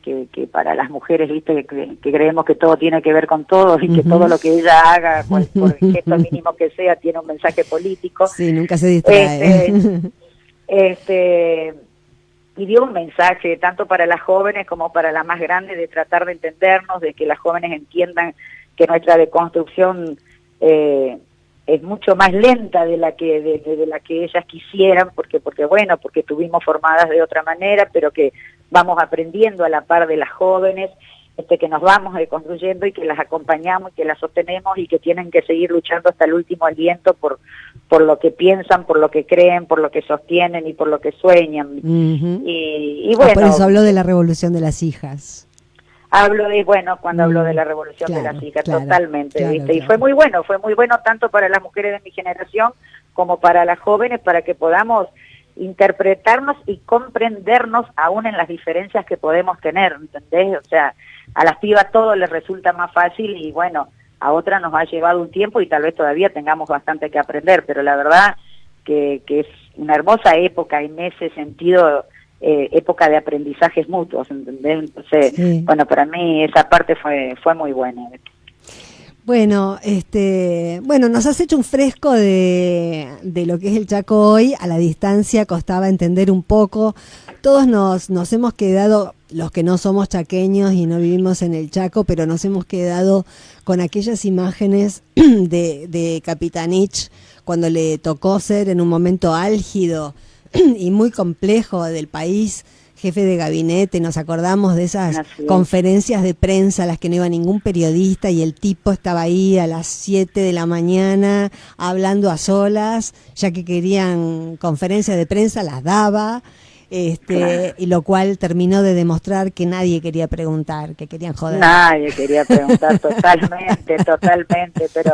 que para las mujeres, viste, que creemos que todo tiene que ver con todo y que uh-huh. todo lo que ella haga, por el gesto mínimo que sea, tiene un mensaje político. Sí, nunca se distrae. Y dio un mensaje tanto para las jóvenes como para las más grandes, de tratar de entendernos, de que las jóvenes entiendan que nuestra deconstrucción es mucho más lenta de la que ellas quisieran, porque estuvimos formadas de otra manera, pero que vamos aprendiendo a la par de las jóvenes, que nos vamos deconstruyendo y que las acompañamos y que las sostenemos y que tienen que seguir luchando hasta el último aliento por lo que piensan, por lo que creen, por lo que sostienen y por lo que sueñan. Uh-huh. Y bueno, por eso habló de la revolución de las hijas. Habló de la revolución de las hijas, totalmente, ¿viste? Y fue muy bueno tanto para las mujeres de mi generación como para las jóvenes, para que podamos interpretarnos y comprendernos aún en las diferencias que podemos tener, ¿entendés? O sea, a las pibas todo les resulta más fácil y bueno, a otras nos ha llevado un tiempo y tal vez todavía tengamos bastante que aprender, pero la verdad que es una hermosa época en ese sentido, época de aprendizajes mutuos, ¿entendés? Entonces, sí. Bueno, para mí esa parte fue muy buena. Bueno, nos has hecho un fresco de lo que es el Chaco hoy. A la distancia costaba entender un poco. Todos nos hemos quedado, los que no somos chaqueños y no vivimos en el Chaco, pero nos hemos quedado con aquellas imágenes de Capitanich cuando le tocó ser en un momento álgido y muy complejo del país, jefe de gabinete. Nos acordamos de esas conferencias de prensa a las que no iba ningún periodista y el tipo estaba ahí a las 7 de la mañana hablando a solas, ya que querían conferencias de prensa, las daba, y lo cual terminó de demostrar que nadie quería preguntar, que querían joder. Nadie quería preguntar, totalmente, pero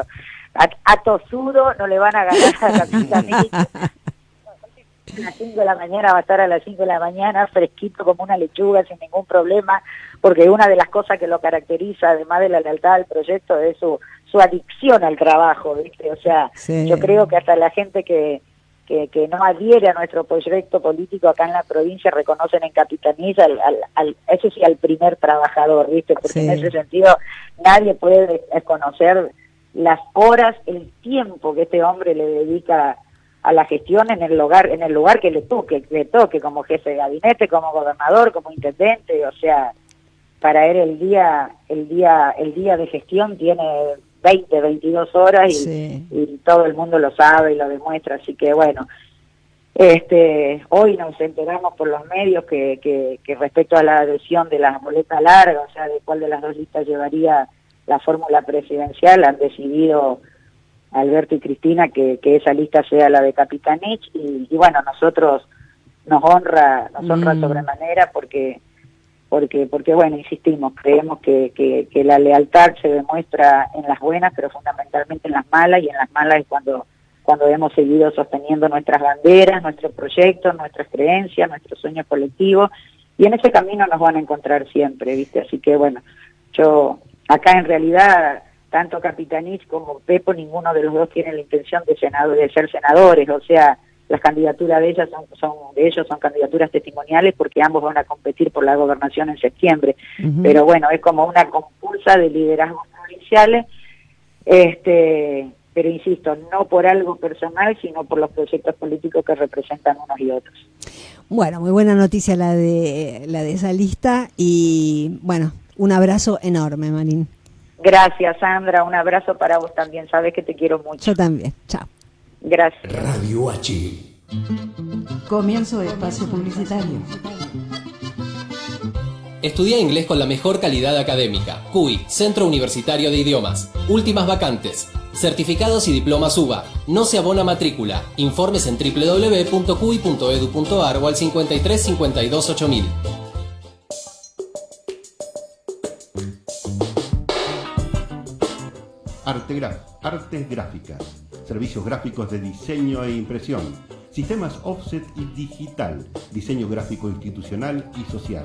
a tosudo no le van a ganar a Capitanich. A las 5 de la mañana va a estar a las 5 de la mañana fresquito como una lechuga sin ningún problema, porque una de las cosas que lo caracteriza, además de la lealtad al proyecto, es su adicción al trabajo, ¿viste? O sea, sí. Yo creo que hasta la gente que no adhiere a nuestro proyecto político acá en la provincia reconocen en Capitanich eso sí, al primer trabajador, ¿viste? Porque sí. En ese sentido nadie puede desconocer las horas, el tiempo que este hombre le dedica a la gestión en el lugar que le toque como jefe de gabinete, como gobernador, como intendente. O sea, para él el día de gestión tiene 22 horas y todo el mundo lo sabe y lo demuestra. Así que bueno, Hoy nos enteramos por los medios que respecto a la adhesión de las boletas largas, o sea, de cuál de las dos listas llevaría la fórmula presidencial, han decidido Alberto y Cristina que esa lista sea la de Capitanich, y bueno, nosotros nos honra sobremanera porque bueno, insistimos, creemos que la lealtad se demuestra en las buenas, pero fundamentalmente en las malas, y en las malas es cuando hemos seguido sosteniendo nuestras banderas, nuestros proyectos, nuestras creencias, nuestros sueños colectivos, y en ese camino nos van a encontrar siempre, ¿viste? Así que bueno, yo acá en realidad, tanto Capitanich como Pepo, ninguno de los dos tiene la intención de ser senadores, o sea, las candidaturas de ellos son candidaturas testimoniales, porque ambos van a competir por la gobernación en septiembre. Uh-huh. Pero bueno, es como una compulsa de liderazgos provinciales, pero insisto, no por algo personal, sino por los proyectos políticos que representan unos y otros. Bueno, muy buena noticia la de esa lista, y bueno, un abrazo enorme, Marín. Gracias, Sandra, un abrazo para vos también, sabes que te quiero mucho. Yo también, chao. Gracias. Radio H. Comienzo de espacio publicitario. Estudia inglés con la mejor calidad académica. CUI, Centro Universitario de Idiomas. Últimas vacantes. Certificados y diplomas UBA. No se abona matrícula. Informes en www.cui.edu.ar o al 53 52 8000. Artegraf, artes gráficas, servicios gráficos de diseño e impresión, sistemas offset y digital, diseño gráfico institucional y social,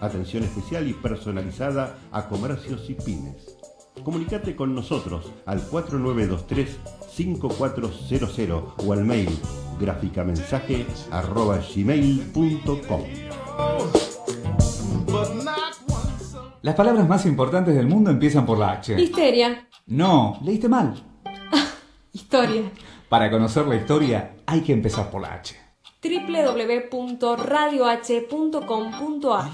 atención especial y personalizada a comercios y pymes. Comunicate con nosotros al 4923-5400 o al mail graficamensaje@gmail.com. Las palabras más importantes del mundo empiezan por la H. Histeria. No, leíste mal. Historia. Para conocer la historia hay que empezar por la H. www.radioh.com.ar.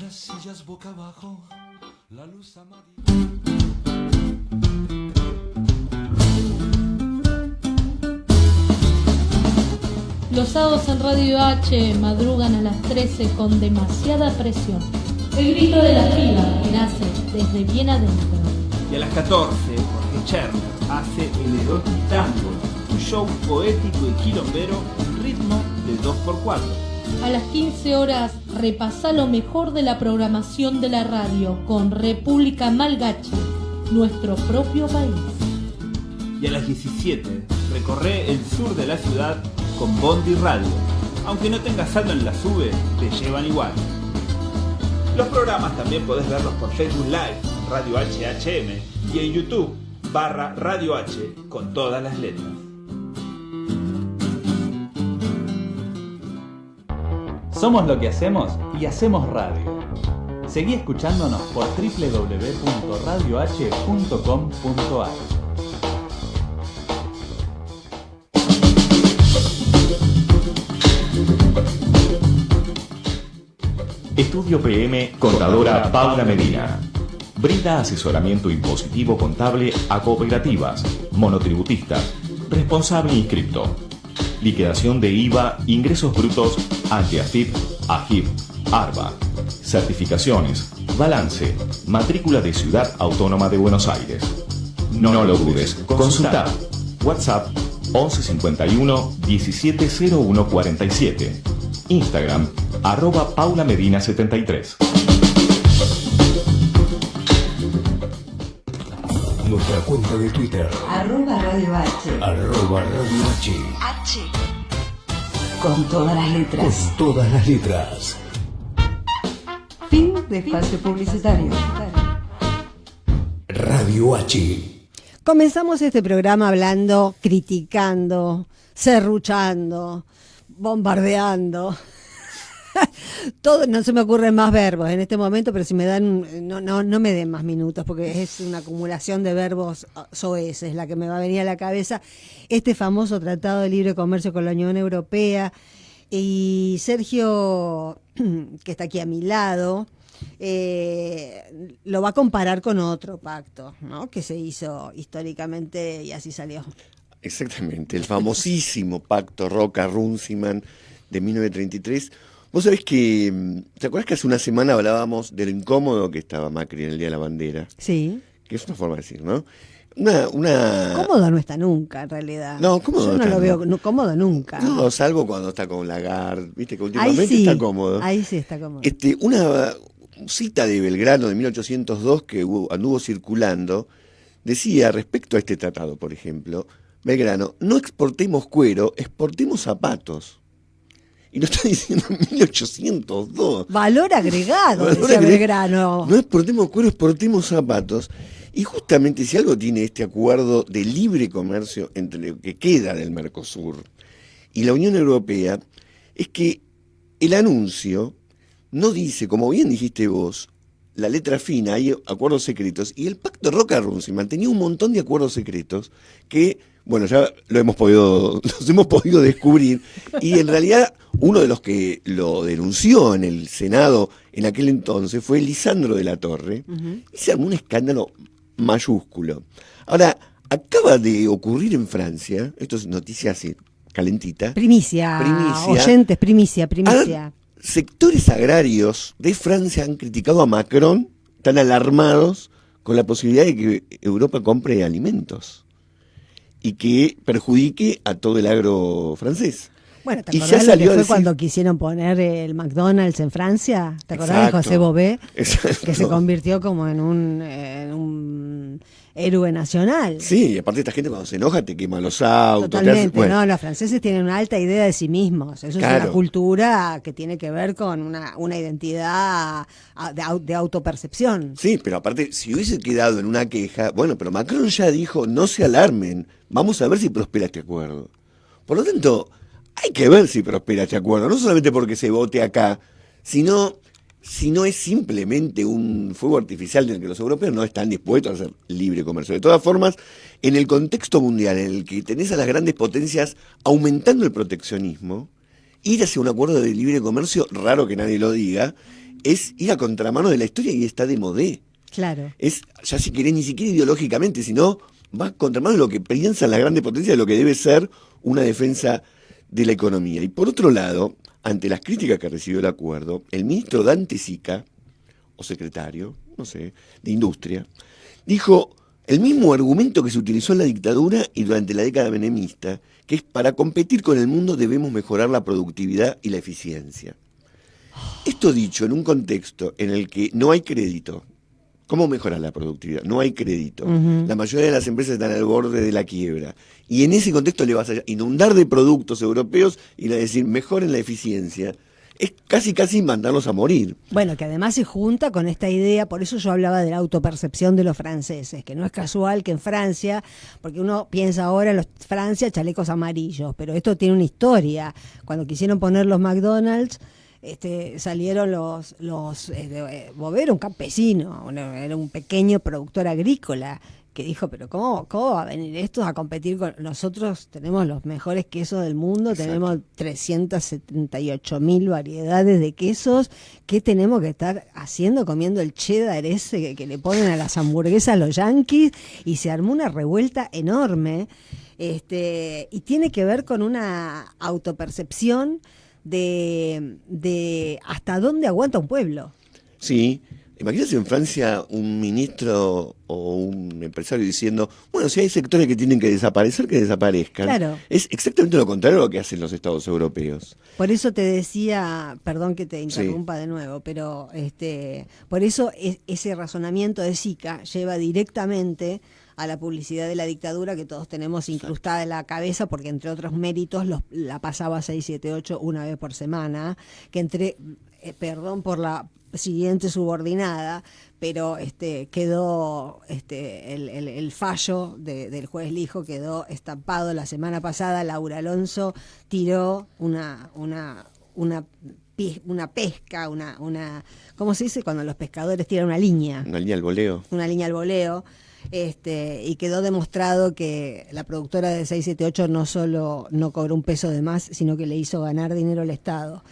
Los sábados en Radio H madrugan a las 13 con demasiada presión. El grito de la piba que nace desde bien adentro. Y a las 14, Jorge Cherner hace el Erotic Tango, un show poético y quilombero en ritmo de 2x4. A las 15 horas repasa lo mejor de la programación de la radio con República Malgache, nuestro propio país. Y a las 17, recorre el sur de la ciudad con Bondi Radio. Aunque no tengas saldo en la SUBE, te llevan igual. Los programas también podés verlos por Facebook Live, Radio HHM, y en YouTube, /Radio H, con todas las letras. Somos lo que hacemos y hacemos radio. Seguí escuchándonos por www.radioh.com.ar. Estudio PM Contadora Paula Medina. Brinda asesoramiento impositivo contable a cooperativas, monotributistas, responsable inscripto, liquidación de IVA, ingresos brutos ante AFIP, AGIP, ARBA, certificaciones, balance, matrícula de Ciudad Autónoma de Buenos Aires. No lo dudes, consulta. WhatsApp 1151 170147. Instagram @PaulaMedina73. Nuestra cuenta de Twitter @Radio H. @Radio H. H. Con todas las letras. Con todas las letras. Fin de espacio publicitario. Radio H. Comenzamos este programa hablando, criticando, serruchando, bombardeando. Todo, no se me ocurren más verbos en este momento, pero si me dan, no me den más minutos, porque es una acumulación de verbos soeces la que me va a venir a la cabeza. Este famoso Tratado de Libre Comercio con la Unión Europea, y Sergio, que está aquí a mi lado, lo va a comparar con otro pacto, ¿no?, que se hizo históricamente y así salió. Exactamente, el famosísimo pacto Roca-Runciman de 1933. Vos sabés que, ¿te acuerdas que hace una semana hablábamos de lo incómodo que estaba Macri en el Día de la Bandera? Sí. Que es una forma de decir, ¿no? Una... Cómodo no está nunca, en realidad. No, cómodo yo no está, lo veo cómodo nunca. No, salvo cuando está con Lagarde, viste que últimamente está cómodo. Ahí sí está cómodo. Una cita de Belgrano de 1802 que anduvo circulando decía respecto a este tratado, por ejemplo, Belgrano, no exportemos cuero, exportemos zapatos. Y lo está diciendo en 1802. Valor agregado, decía Belgrano. No exportemos cuero, exportemos zapatos. Y justamente si algo tiene este acuerdo de libre comercio entre lo que queda del Mercosur y la Unión Europea, es que el anuncio no dice, como bien dijiste vos, la letra fina, hay acuerdos secretos, y el pacto Roca-Runciman tenía un montón de acuerdos secretos que, bueno, ya los hemos podido descubrir, y en realidad uno de los que lo denunció en el Senado en aquel entonces fue Lisandro de la Torre, y se armó un escándalo mayúsculo. Ahora, acaba de ocurrir en Francia, esto es noticia así, calentita. Primicia. Oyentes, primicia. Sectores agrarios de Francia han criticado a Macron, están alarmados con la posibilidad de que Europa compre alimentos y que perjudique a todo el agro francés. Bueno, ¿te acordás lo que fue cuando quisieron poner el McDonald's en Francia? ¿Te acordás de José Bové? Exacto. Que se convirtió como en un héroe nacional. Sí, y aparte esta gente cuando se enoja te quema los autos. Totalmente, no, los franceses tienen una alta idea de sí mismos. Eso claro. Es una cultura que tiene que ver con una identidad de autopercepción. Sí, pero aparte, si hubiese quedado en una queja, bueno, pero Macron ya dijo, no se alarmen, vamos a ver si prospera este acuerdo. Por lo tanto, hay que ver si prospera este acuerdo, no solamente porque se vote acá, sino si no es simplemente un fuego artificial del que los europeos no están dispuestos a hacer libre comercio. De todas formas, en el contexto mundial en el que tenés a las grandes potencias aumentando el proteccionismo, ir hacia un acuerdo de libre comercio, raro que nadie lo diga, es ir a contramano de la historia y está de modé. Claro. Es, ya si querés, ni siquiera ideológicamente, sino va a contramano de lo que piensan las grandes potencias de lo que debe ser una defensa de la economía. Y por otro lado, ante las críticas que recibió el acuerdo, el ministro Dante Sica, o secretario, no sé, de Industria, dijo el mismo argumento que se utilizó en la dictadura y durante la década menemista, que es para competir con el mundo debemos mejorar la productividad y la eficiencia. Esto dicho en un contexto en el que no hay crédito. ¿Cómo mejorar la productividad? No hay crédito. La mayoría de las empresas están al borde de la quiebra. Y en ese contexto le vas a inundar de productos europeos y le decir, mejoren la eficiencia. Es casi mandarlos a morir. Bueno, que además se junta con esta idea, por eso yo hablaba de la autopercepción de los franceses, que no es casual que en Francia, porque uno piensa ahora en Francia chalecos amarillos, pero esto tiene una historia. Cuando quisieron poner los McDonald's, salieron Bové era un campesino, era un pequeño productor agrícola que dijo, pero ¿cómo va a venir estos a competir con nosotros? Tenemos los mejores quesos del mundo. Exacto. Tenemos 378.000 variedades de quesos. ¿Qué tenemos que estar haciendo? Comiendo el cheddar ese que le ponen a las hamburguesas los yanquis, y se armó una revuelta enorme, y tiene que ver con una autopercepción de hasta dónde aguanta un pueblo. Sí, imagínate en Francia un ministro o un empresario diciendo, bueno, si hay sectores que tienen que desaparecer, que desaparezcan. Claro. Es exactamente lo contrario a lo que hacen los Estados europeos. Por eso te decía, perdón que te interrumpa de nuevo, pero por eso ese razonamiento de Sica lleva directamente a la publicidad de la dictadura que todos tenemos incrustada en la cabeza, porque entre otros méritos la pasaba 678 una vez por semana, que perdón por la siguiente subordinada, pero quedó el fallo del juez Lijo quedó estampado la semana pasada. Laura Alonso tiró una pesca, ¿cómo se dice? Cuando los pescadores tiran una línea. Una línea al voleo. Una línea al voleo. Y quedó demostrado que la productora de 678 no solo no cobró un peso de más, sino que le hizo ganar dinero al Estado.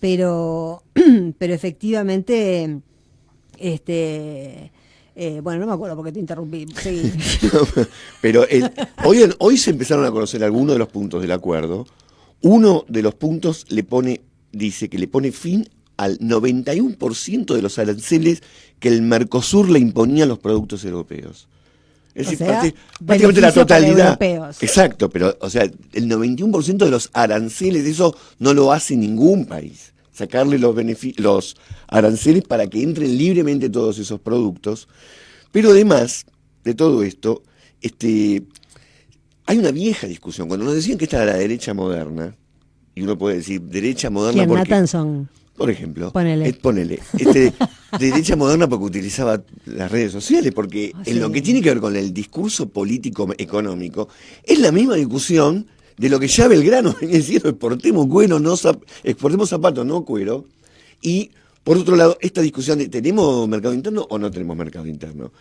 Pero efectivamente Bueno, no me acuerdo porque te interrumpí. Sí. Pero hoy se empezaron a conocer algunos de los puntos del acuerdo. Uno de los puntos dice que le pone fin al 91% de los aranceles que el Mercosur le imponía a los productos europeos. Es decir, prácticamente la totalidad. Exacto, pero o sea, el 91% de los aranceles, eso no lo hace ningún país. Sacarle los aranceles para que entren libremente todos esos productos. Pero además de todo esto, hay una vieja discusión. Cuando nos decían que esta era la derecha moderna, y uno puede decir derecha moderna ¿Quién? porque... Nathanson. Por ejemplo, ponele. Derecha moderna porque utilizaba las redes sociales, porque en lo que tiene que ver con el discurso político económico, es la misma discusión de lo que ya Belgrano venía diciendo: exportemos zapatos, no cuero. Y por otro lado, esta discusión de ¿tenemos mercado interno o no tenemos mercado interno?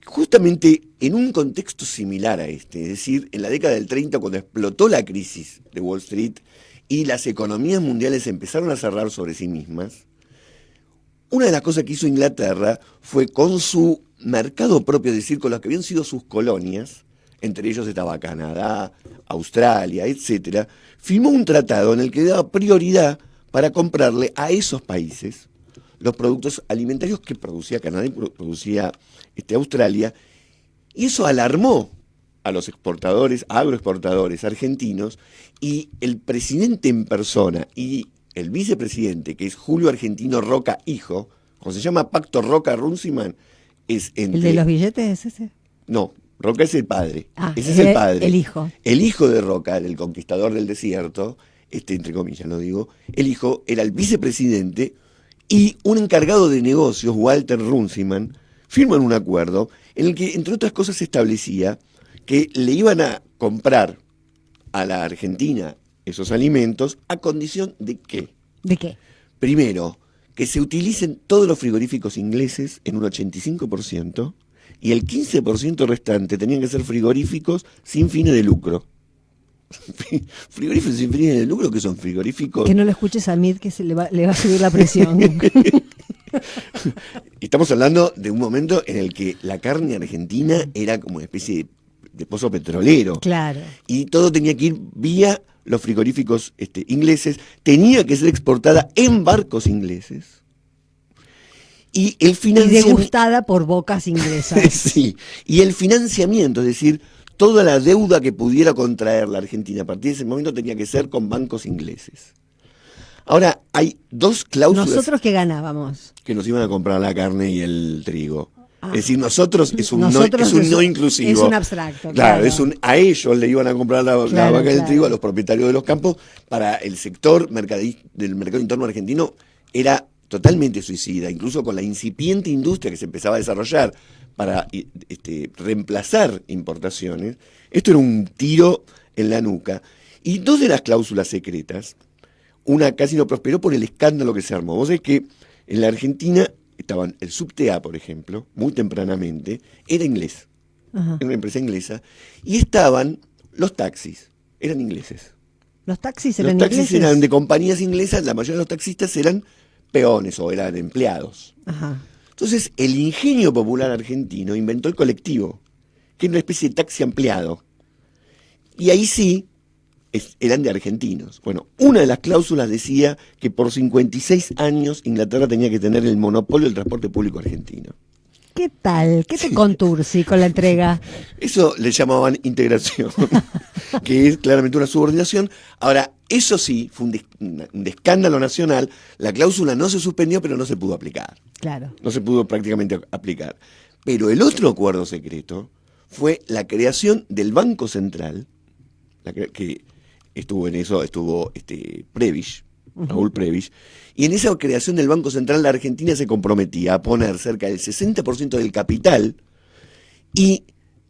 Justamente en un contexto similar a es decir, en la década del 30, cuando explotó la crisis de Wall Street y las economías mundiales empezaron a cerrar sobre sí mismas, una de las cosas que hizo Inglaterra fue, con su mercado propio, es decir, con los que habían sido sus colonias, entre ellos estaba Canadá, Australia, etcétera, firmó un tratado en el que daba prioridad para comprarle a esos países los productos alimentarios que producía Canadá y producía Australia, y eso alarmó a los agroexportadores argentinos, y el presidente en persona y el vicepresidente, que es Julio Argentino Roca hijo, cuando se llama Pacto Roca-Runciman, es entre... ¿El de los billetes es ese? No, Roca es el padre. Ese es el el padre. El hijo. El hijo de Roca, el conquistador del desierto, entre comillas lo digo, el hijo era el vicepresidente, y un encargado de negocios, Walter Runciman, firman un acuerdo en el que, entre otras cosas, se establecía que le iban a comprar a la Argentina esos alimentos a condición de ¿qué? ¿De qué? Primero, que se utilicen todos los frigoríficos ingleses en un 85%, y el 15% restante tenían que ser frigoríficos sin fines de lucro. ¿Frigoríficos sin fines de lucro? ¿Qué son frigoríficos? Que no lo escuches a Mid, que le va a subir la presión. Estamos hablando de un momento en el que la carne argentina era como una especie de pozo petrolero. Claro. Y todo tenía que ir vía los frigoríficos ingleses, tenía que ser exportada en barcos ingleses. Y el financiamiento... Y degustada por bocas inglesas. Sí. Y el financiamiento, es decir, toda la deuda que pudiera contraer la Argentina a partir de ese momento tenía que ser con bancos ingleses. Ahora, hay dos cláusulas... ¿Nosotros qué ganábamos? Que nos iban a comprar la carne y el trigo. Es decir, nosotros es un no inclusivo. Es un abstracto. Claro, a ellos le iban a comprar la vaca y el trigo, a los propietarios de los campos. Para el sector del mercado interno argentino era totalmente suicida, incluso con la incipiente industria que se empezaba a desarrollar para reemplazar importaciones. Esto era un tiro en la nuca. Y dos de las cláusulas secretas, una casi no prosperó por el escándalo que se armó. Vos sabés que en la Argentina estaban el Subtea, por ejemplo, muy tempranamente, era inglés, era una empresa inglesa, y estaban los taxis, eran ingleses. ¿Los taxis eran ingleses? Los taxis eran de compañías inglesas, la mayoría de los taxistas eran peones o eran empleados. Ajá. Entonces, el ingenio popular argentino inventó el colectivo, que era una especie de taxi ampliado. Y ahí sí, eran de argentinos. Bueno, una de las cláusulas decía que por 56 años Inglaterra tenía que tener el monopolio del transporte público argentino. ¿Qué tal? ¿Qué te contursi con la entrega? Eso le llamaban integración, que es claramente una subordinación. Ahora, eso sí, fue un escándalo nacional. La cláusula no se suspendió, pero no se pudo aplicar. Claro. No se pudo prácticamente aplicar. Pero el otro acuerdo secreto fue la creación del Banco Central, que estuvo en eso, Prebisch, Raúl Prebisch, y en esa creación del Banco Central la Argentina se comprometía a poner cerca del 60% del capital, y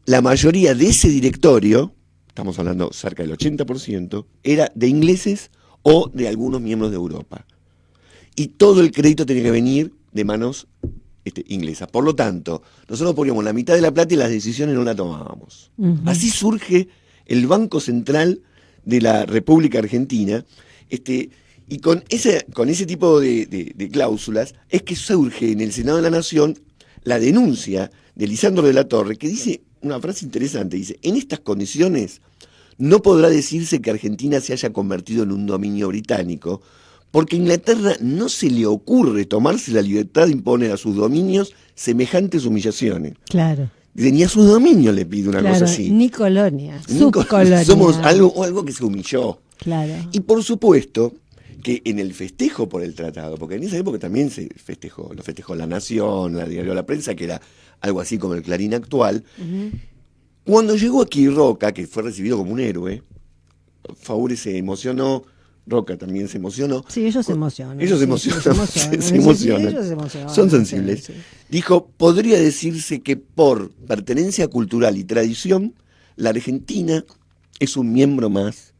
la mayoría de ese directorio, estamos hablando cerca del 80%, era de ingleses o de algunos miembros de Europa. Y todo el crédito tenía que venir de manos inglesas. Por lo tanto, nosotros poníamos la mitad de la plata y las decisiones no las tomábamos. Así surge el Banco Central de la República Argentina, y con ese tipo de cláusulas es que surge en el Senado de la Nación la denuncia de Lisandro de la Torre, que dice una frase interesante, dice: en estas condiciones no podrá decirse que Argentina se haya convertido en un dominio británico, porque a Inglaterra no se le ocurre tomarse la libertad de imponer a sus dominios semejantes humillaciones. Claro. Ni a sus dominios le pide una cosa así. Ni colonia, subcolonia. Somos algo que se humilló. Claro. Y por supuesto que en el festejo por el tratado, porque en esa época también se festejó, lo festejó La Nación, la Diario de la Prensa, que era algo así como el Clarín actual. Cuando llegó aquí Roca, que fue recibido como un héroe, Faure se emocionó, Roca también se emocionó. Sí, ellos se emocionan. Ellos se emocionan. Se emocionan. Ellos se emocionan. Son sensibles. Sí. Dijo: podría decirse que por pertenencia cultural y tradición, la Argentina es un miembro más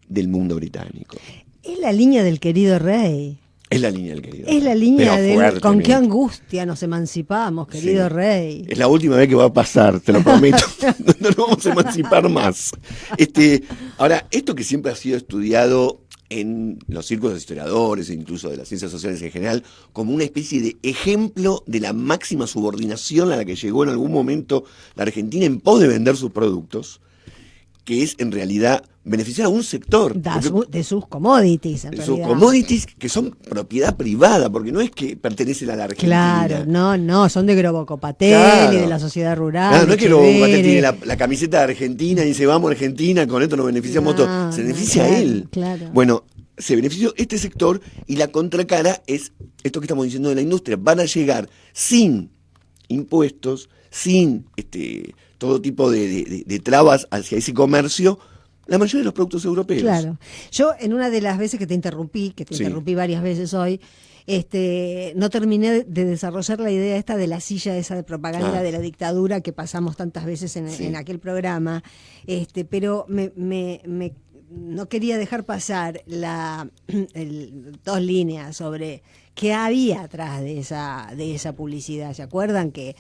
del mundo británico. Es la línea del querido rey. Es la línea del querido rey. Es la línea de con qué angustia nos emancipamos, querido rey. Es la última vez que va a pasar, te lo prometo. No nos vamos a emancipar más. Ahora, esto que siempre ha sido estudiado en los círculos de historiadores e incluso de las ciencias sociales en general, como una especie de ejemplo de la máxima subordinación a la que llegó en algún momento la Argentina en pos de vender sus productos, que es en realidad beneficiar a un sector. De sus commodities, en de realidad. Sus commodities que son propiedad privada, porque no es que pertenecen a la Argentina. Claro, no, son de Grobocopatel y de la sociedad rural. Claro, no es que Grobocopatel tiene la camiseta de Argentina y dice: vamos a Argentina, con esto nos beneficiamos todos. Se beneficia a él. Claro. Bueno, se benefició este sector y la contracara es esto que estamos diciendo de la industria. Van a llegar sin impuestos, sin todo tipo de trabas hacia ese comercio, la mayoría de los productos europeos. Claro. Yo, en una de las veces que te interrumpí, interrumpí varias veces hoy, no terminé de desarrollar la idea esta de la silla esa de propaganda de la dictadura que pasamos tantas veces en aquel programa, pero no quería dejar pasar dos líneas sobre qué había atrás de esa publicidad. ¿Se acuerdan que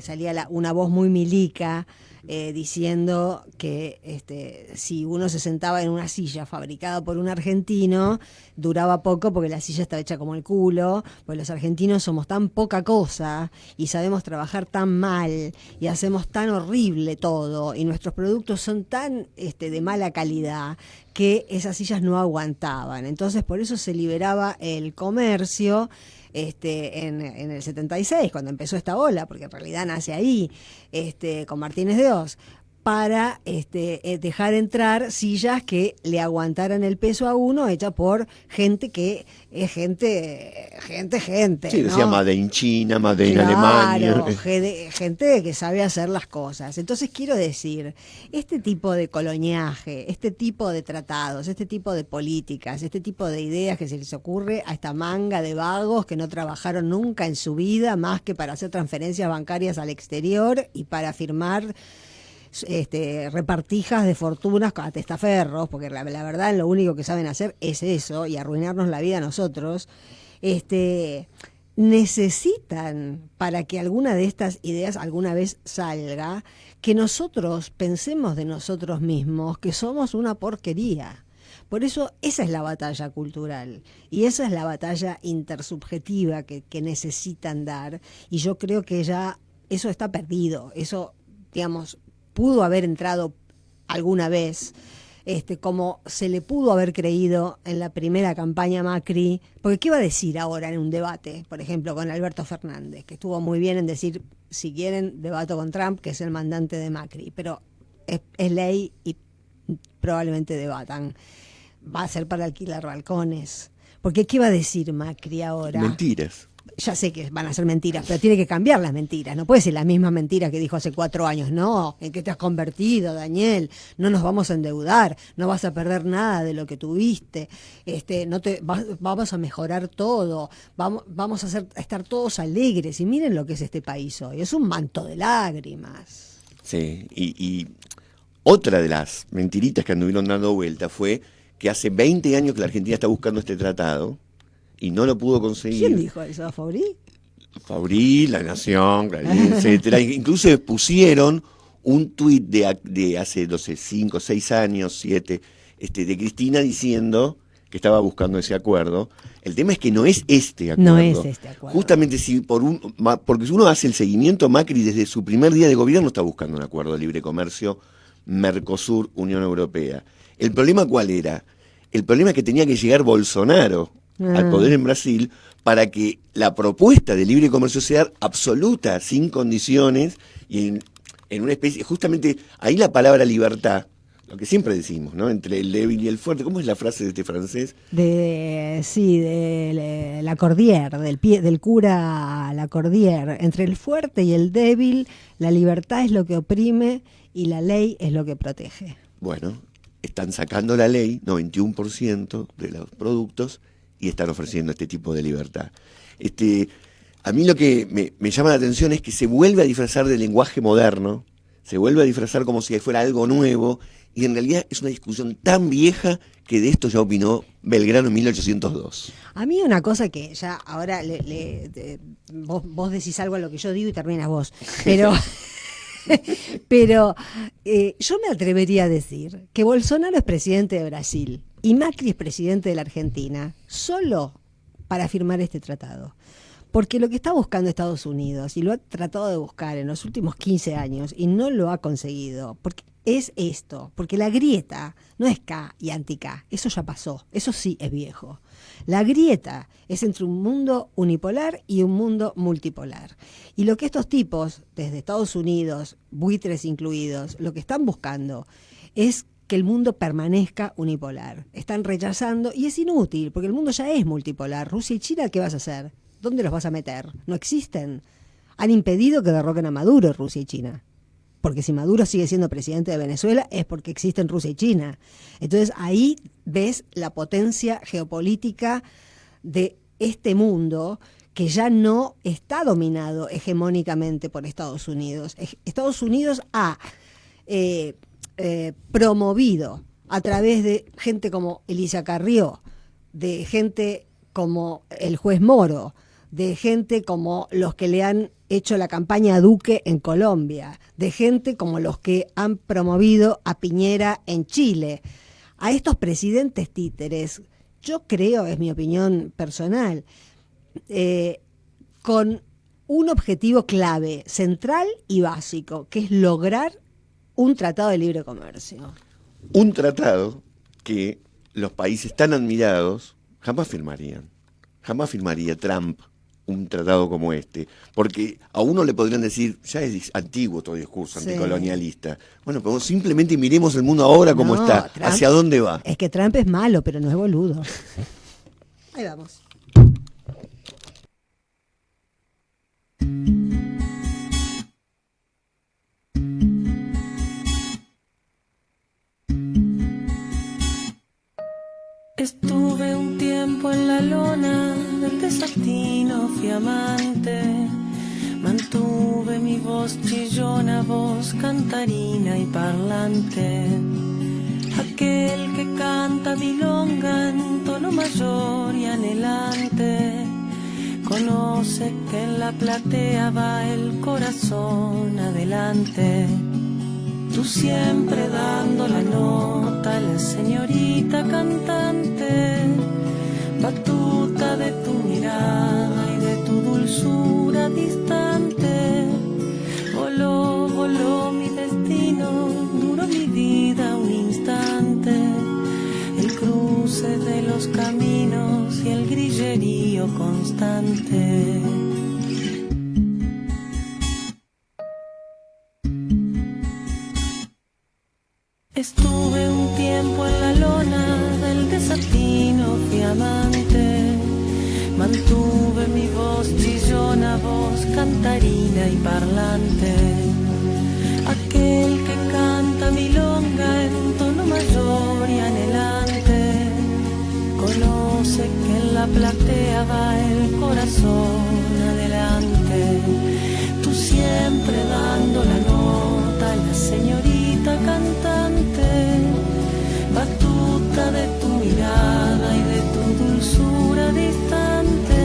salía una voz muy milica diciendo que si uno se sentaba en una silla fabricada por un argentino, duraba poco porque la silla estaba hecha como el culo, pues los argentinos somos tan poca cosa y sabemos trabajar tan mal y hacemos tan horrible todo y nuestros productos son tan de mala calidad que esas sillas no aguantaban. Entonces por eso se liberaba el comercio en el 76, cuando empezó esta ola, porque en realidad nace ahí, con Martínez de Oz, para dejar entrar sillas que le aguantaran el peso a uno, hecha por gente que es gente. Sí, ¿no? decía Made in China, Made in Alemania. Gente que sabe hacer las cosas. Entonces quiero decir, este tipo de coloniaje, este tipo de tratados, este tipo de políticas, este tipo de ideas que se les ocurre a esta manga de vagos que no trabajaron nunca en su vida más que para hacer transferencias bancarias al exterior y para firmar repartijas de fortunas a testaferros, porque la verdad lo único que saben hacer es eso y arruinarnos la vida a nosotros. Necesitan, para que alguna de estas ideas alguna vez salga, que nosotros pensemos de nosotros mismos que somos una porquería. Por eso esa es la batalla cultural y esa es la batalla intersubjetiva que necesitan dar, y yo creo que ya eso está perdido. Eso, digamos, pudo haber entrado alguna vez, como se le pudo haber creído en la primera campaña Macri, porque ¿qué va a decir ahora en un debate, por ejemplo, con Alberto Fernández, que estuvo muy bien en decir, si quieren, debato con Trump, que es el mandante de Macri, pero es ley y probablemente debatan? Va a ser para alquilar balcones, porque ¿qué va a decir Macri ahora? Mentiras. Ya sé que van a ser mentiras, pero tiene que cambiar las mentiras. No puede ser la misma mentira que dijo hace 4 años. No, ¿en qué te has convertido, Daniel? No nos vamos a endeudar, no vas a perder nada de lo que tuviste. Vamos a mejorar todo, vamos a estar todos alegres. Y miren lo que es este país hoy, es un manto de lágrimas. Sí, y otra de las mentiritas que anduvieron dando vuelta fue que hace 20 años que la Argentina está buscando este tratado y no lo pudo conseguir. ¿Quién dijo eso? ¿Fabri? Fabri, La Nación, Clarín, etcétera. Incluso pusieron un tuit de hace, no sé, 5, 6 años, 7, de Cristina diciendo que estaba buscando ese acuerdo. El tema es que no es este acuerdo. No es este acuerdo. Justamente porque si uno hace el seguimiento, Macri desde su primer día de gobierno está buscando un acuerdo de libre comercio Mercosur, Unión Europea. ¿El problema cuál era? El problema es que tenía que llegar Bolsonaro al poder en Brasil para que la propuesta de libre comercio sea absoluta, sin condiciones, y en una especie, justamente ahí la palabra libertad, lo que siempre decimos, ¿no? Entre el débil y el fuerte. ¿Cómo es la frase de este francés? De Lacordaire, del cura Lacordaire. Entre el fuerte y el débil, la libertad es lo que oprime y la ley es lo que protege. Bueno, están sacando la ley, 91% de los productos, y están ofreciendo este tipo de libertad. A mí lo que me llama la atención es que se vuelve a disfrazar del lenguaje moderno, se vuelve a disfrazar como si fuera algo nuevo, y en realidad es una discusión tan vieja que de esto ya opinó Belgrano en 1802. A mí una cosa que ya ahora vos decís algo a lo que yo digo y terminas vos, pero yo me atrevería a decir que Bolsonaro es presidente de Brasil y Macri es presidente de la Argentina solo para firmar este tratado. Porque lo que está buscando Estados Unidos, y lo ha tratado de buscar en los últimos 15 años, y no lo ha conseguido, porque es esto, porque la grieta no es K y anti-K, eso ya pasó, eso sí es viejo. La grieta es entre un mundo unipolar y un mundo multipolar. Y lo que estos tipos, desde Estados Unidos, buitres incluidos, lo que están buscando es que el mundo permanezca unipolar. Están rechazando, y es inútil, porque el mundo ya es multipolar. Rusia y China, ¿qué vas a hacer? ¿Dónde los vas a meter? No existen. Han impedido que derroquen a Maduro, Rusia y China. Porque si Maduro sigue siendo presidente de Venezuela es porque existen Rusia y China. Entonces ahí ves la potencia geopolítica de este mundo que ya no está dominado hegemónicamente por Estados Unidos. Estados Unidos ha promovido a través de gente como Elisa Carrió, de gente como el juez Moro, de gente como los que le han hecho la campaña a Duque en Colombia, de gente como los que han promovido a Piñera en Chile. A estos presidentes títeres, yo creo, es mi opinión personal, con un objetivo clave, central y básico, que es lograr un tratado de libre comercio. Un tratado que los países tan admirados jamás firmarían. Jamás firmaría Trump un tratado como este, porque a uno le podrían decir, ya es antiguo todo discurso anticolonialista. Bueno, pero simplemente miremos el mundo ahora como está, Trump, hacia dónde va. Es que Trump es malo, pero no es boludo. Ahí vamos. Estuve un tiempo en la lona del desatino, fui amante. Mantuve mi voz chillona, voz cantarina y parlante. Aquel que canta milonga en un tono mayor y anhelante, conoce que en la platea va el corazón adelante. Tú siempre dando la nota, la señorita cantante, batuta de tu mirada y de tu dulzura distante. Voló, voló mi destino, duró mi vida un instante. El cruce de los caminos y el grillerío constante. Estuve un tiempo en la lona del desatino, fui amante. Mantuve mi voz chillona, voz cantarina y parlante. Aquel que canta milonga en un tono mayor y anhelante, conoce que en la platea va el corazón adelante. Tú siempre dando la nota, la señorita cantante, batuta de tu mirada y de tu dulzura distante.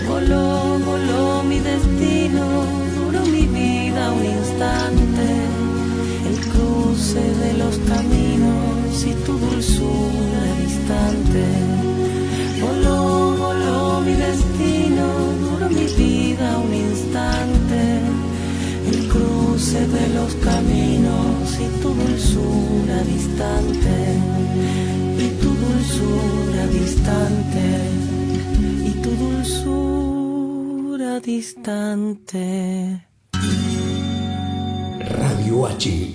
Voló, voló mi destino, duró mi vida un instante. El cruce de los caminos y tu dulzura distante. instante. Voló, voló mi destino, duró mi vida un instante. El cruce de los caminos y tu dulzura distante. Y tu dulzura distante. Y tu dulzura distante. Radio H.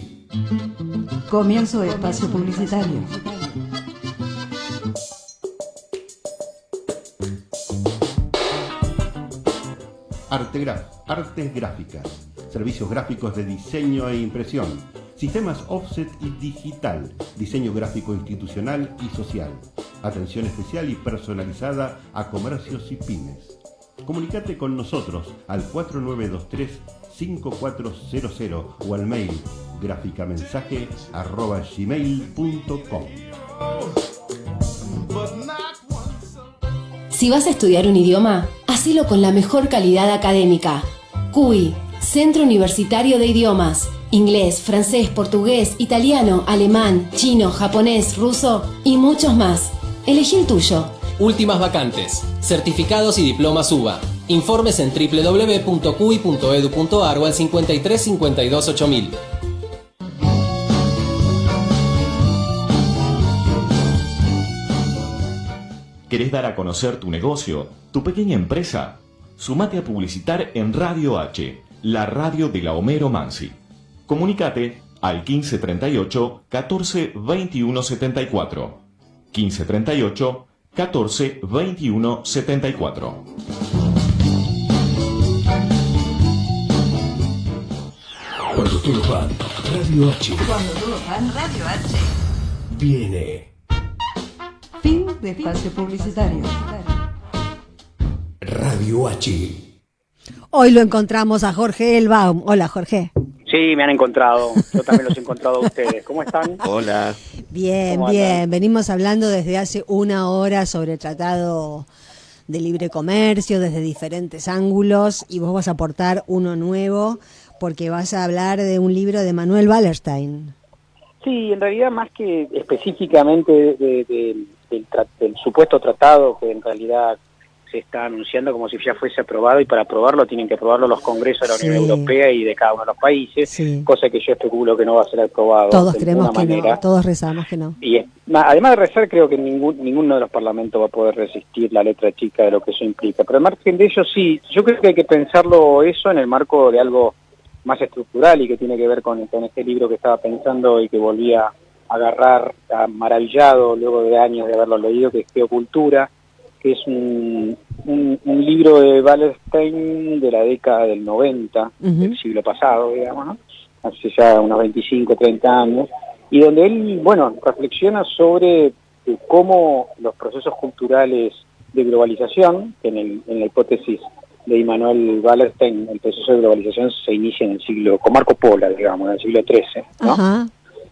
Comienzo de espacio publicitario. Artegraf, artes gráficas, servicios gráficos de diseño e impresión, sistemas offset y digital, diseño gráfico institucional y social, atención especial y personalizada a comercios y pymes. Comunicate con nosotros al 4923-5400 o al mail graficamensaje@gmail.com. Si vas a estudiar un idioma, hacelo con la mejor calidad académica. CUI, Centro Universitario de Idiomas. Inglés, francés, portugués, italiano, alemán, chino, japonés, ruso y muchos más. Elegí el tuyo. Últimas vacantes. Certificados y diplomas UBA. Informes en www.cui.edu.ar o al 53 52 8000. ¿Querés dar a conocer tu negocio, tu pequeña empresa? Sumate a publicitar en Radio H, la radio de la Homero Mansi. Comunicate al 1538 14 21 74. 1538 14 21 74. Cuando todo fan, Radio H. Cuando todo fan, Radio H. Viene. Fin de espacio publicitario. Radio H. Hoy lo encontramos a Jorge Elbaum. Hola, Jorge. Sí, me han encontrado. Yo también los he encontrado a ustedes. ¿Cómo están? Hola. Bien, ¿Cómo bien. andan? Venimos hablando desde hace una hora sobre el Tratado de Libre Comercio desde diferentes ángulos y vos vas a aportar uno nuevo porque vas a hablar de un libro de Manuel Wallerstein. Sí, en realidad más que específicamente del supuesto tratado que en realidad se está anunciando como si ya fuese aprobado, y para aprobarlo tienen que aprobarlo los congresos de la Unión Europea y de cada uno de los países, cosa que yo especulo que no va a ser aprobado. Todos de creemos que manera. no, todos rezamos que no. Y además de rezar, creo que ninguno de los parlamentos va a poder resistir la letra chica de lo que eso implica. Pero al margen de ello, sí, yo creo que hay que pensarlo eso en el marco de algo más estructural y que tiene que ver con este libro que estaba pensando y que volví a agarrar maravillado luego de años de haberlo leído, que es Geocultura, que es un libro de Wallerstein de la década del 90, del siglo pasado, digamos, ¿no? Hace ya unos 25, 30 años, y donde él, bueno, reflexiona sobre cómo los procesos culturales de globalización, que en la hipótesis de Immanuel Wallerstein, el proceso de globalización se inicia en el siglo, con Marco Polo, digamos, en el siglo XIII, ¿no? Ajá.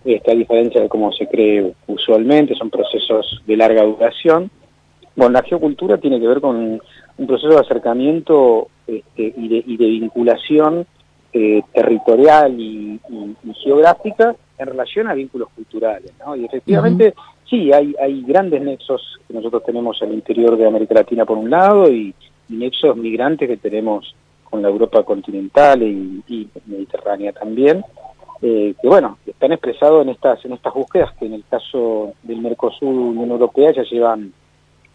A diferencia de cómo se cree usualmente, son procesos de larga duración. Bueno, la geocultura tiene que ver con un proceso de acercamiento y de vinculación territorial y geográfica en relación a vínculos culturales, ¿no? Y efectivamente, sí, hay grandes nexos que nosotros tenemos al interior de América Latina por un lado y nexos migrantes que tenemos con la Europa continental y mediterránea también, que bueno, están expresados en estas búsquedas que en el caso del Mercosur, Unión Europea, ya llevan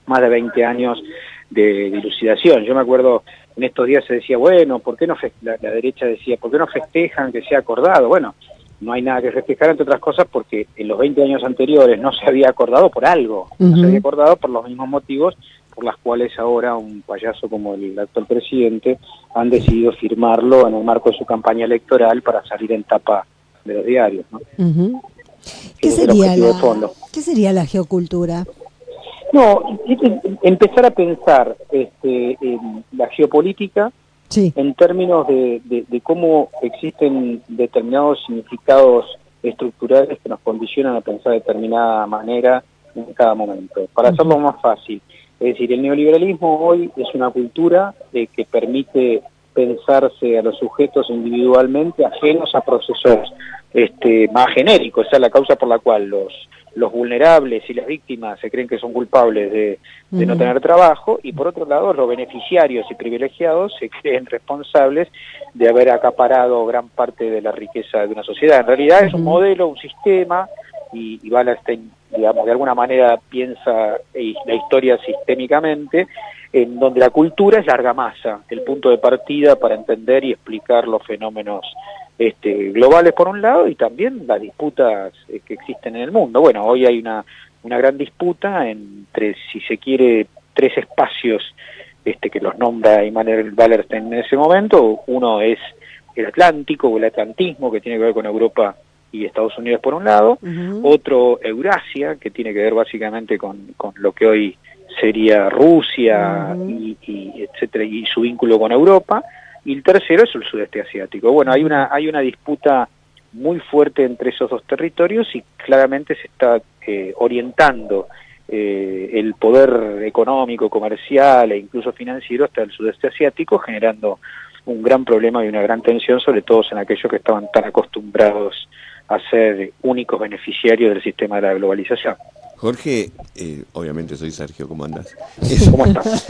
más de 20 años de dilucidación. Yo me acuerdo, en estos días se decía, bueno, ¿por qué no la derecha decía, ¿por qué no festejan que sea acordado? Bueno, no hay nada que festejar, entre otras cosas, porque en los 20 años anteriores no se había acordado por algo, no se había acordado por los mismos motivos por las cuales ahora un payaso como el actual presidente han decidido firmarlo en el marco de su campaña electoral para salir en tapa de los diarios, ¿no? ¿Qué sería la geocultura? No, empezar a pensar en la geopolítica en términos de cómo existen determinados significados estructurales que nos condicionan a pensar de determinada manera en cada momento. Para hacerlo más fácil, es decir, el neoliberalismo hoy es una cultura que permite pensarse a los sujetos individualmente ajenos a procesos más genéricos. Esa es la causa por la cual los vulnerables y las víctimas se creen que son culpables de no tener trabajo, y por otro lado los beneficiarios y privilegiados se creen responsables de haber acaparado gran parte de la riqueza de una sociedad. En realidad es un modelo, un sistema, y Wallerstein, digamos, de alguna manera piensa la historia sistémicamente, en donde la cultura es la argamasa, el punto de partida para entender y explicar los fenómenos globales por un lado, y también las disputas que existen en el mundo. Bueno, hoy hay una gran disputa entre, si se quiere, tres espacios que los nombra Immanuel Wallerstein en ese momento. Uno es el Atlántico, o el atlantismo, que tiene que ver con Europa y Estados Unidos por un lado. Otro, Eurasia, que tiene que ver básicamente con lo que hoy sería Rusia y etcétera, y su vínculo con Europa. Y el tercero es el sudeste asiático. Bueno, hay una disputa muy fuerte entre esos dos territorios, y claramente se está orientando el poder económico, comercial e incluso financiero hasta el sudeste asiático, generando un gran problema y una gran tensión, sobre todo en aquellos que estaban tan acostumbrados a ser únicos beneficiarios del sistema de la globalización. Jorge, obviamente soy Sergio, ¿cómo andás? ¿Cómo estás?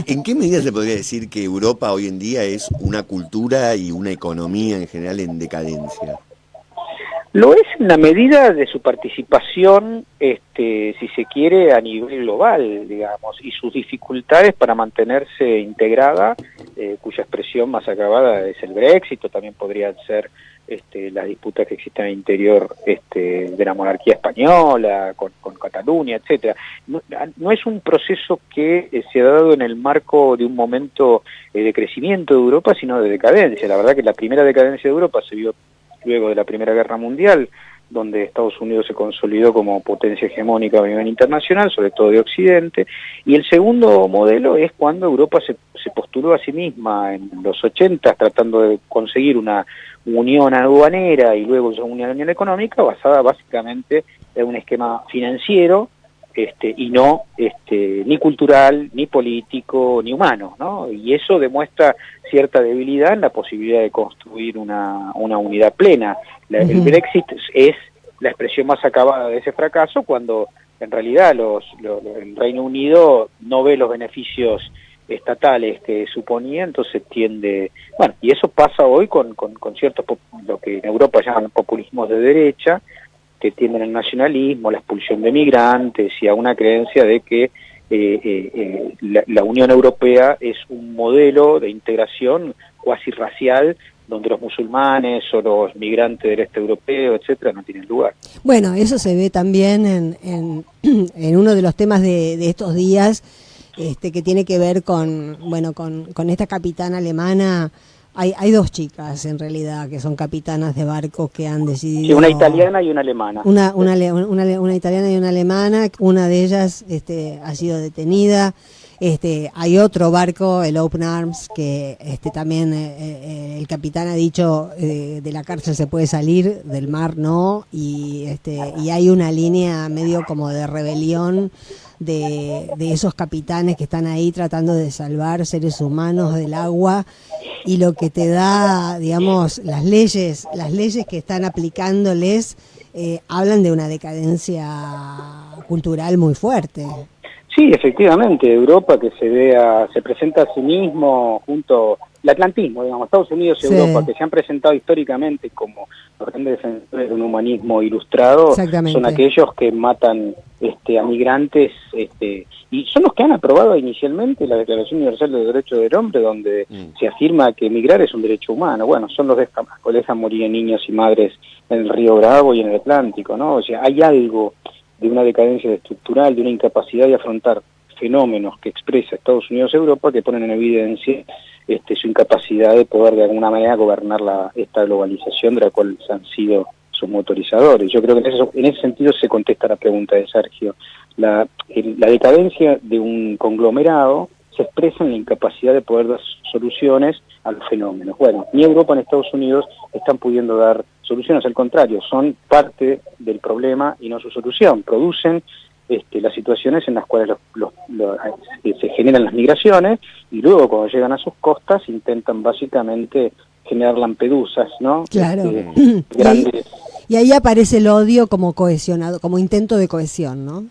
¿En qué medida se podría decir que Europa hoy en día es una cultura y una economía en general en decadencia? Lo es en la medida de su participación, si se quiere, a nivel global, digamos, y sus dificultades para mantenerse integrada, cuya expresión más acabada es el Brexit, o también podrían ser las disputas que existen al interior de la monarquía española, con Cataluña, etcétera. No es un proceso que se ha dado en el marco de un momento de crecimiento de Europa, sino de decadencia. La verdad que la primera decadencia de Europa se vio luego de la Primera Guerra Mundial, donde Estados Unidos se consolidó como potencia hegemónica a nivel internacional, sobre todo de Occidente, y el segundo modelo es cuando Europa se postuló a sí misma en los 80, tratando de conseguir una unión aduanera y luego una unión económica basada básicamente en un esquema financiero, y no ni cultural, ni político, ni humano, ¿no? Y eso demuestra cierta debilidad en la posibilidad de construir una unidad plena. El Brexit es la expresión más acabada de ese fracaso, cuando en realidad el Reino Unido no ve los beneficios estatales que suponía, entonces tiende... Bueno, y eso pasa hoy con ciertos, lo que en Europa llaman populismos de derecha, que tienden al nacionalismo, la expulsión de migrantes y a una creencia de que la Unión Europea es un modelo de integración cuasi racial, donde los musulmanes o los migrantes del este europeo, etcétera, no tienen lugar. Bueno, eso se ve también en uno de los temas de estos días, que tiene que ver con esta capitana alemana. Hay dos chicas, en realidad, que son capitanas de barcos que han decidido... Sí, una italiana y una alemana. Una italiana y una alemana. Una de ellas ha sido detenida. Hay otro barco, el Open Arms, que también el capitán ha dicho de la cárcel se puede salir, del mar no, y hay una línea medio como de rebelión de esos capitanes que están ahí tratando de salvar seres humanos del agua, y lo que te da, digamos, las leyes que están aplicándoles hablan de una decadencia cultural muy fuerte. Sí, efectivamente, Europa que se presenta a sí mismo junto el atlantismo, digamos, Estados Unidos y Europa, que se han presentado históricamente como los grandes defensores de un humanismo ilustrado, son aquellos que matan a migrantes, y son los que han aprobado inicialmente la Declaración Universal de los Derechos del Hombre, donde se afirma que emigrar es un derecho humano. Bueno, son los que dejan morir niños y madres en el río Bravo y en el Atlántico, ¿no? O sea, hay algo de una decadencia estructural, de una incapacidad de afrontar fenómenos que expresa Estados Unidos y Europa, que ponen en evidencia su incapacidad de poder de alguna manera gobernar esta globalización de la cual han sido sus motorizadores. Yo creo que en ese sentido se contesta la pregunta de Sergio. La decadencia de un conglomerado se expresa en la incapacidad de poder dar soluciones a los fenómenos. Bueno, ni Europa ni Estados Unidos están pudiendo dar soluciones, al contrario, son parte del problema y no su solución. Producen las situaciones en las cuales se generan las migraciones, y luego cuando llegan a sus costas intentan básicamente generar Lampedusas, ¿no? Claro. Grandes. Y ahí aparece el odio como cohesionado, como intento de cohesión, ¿no?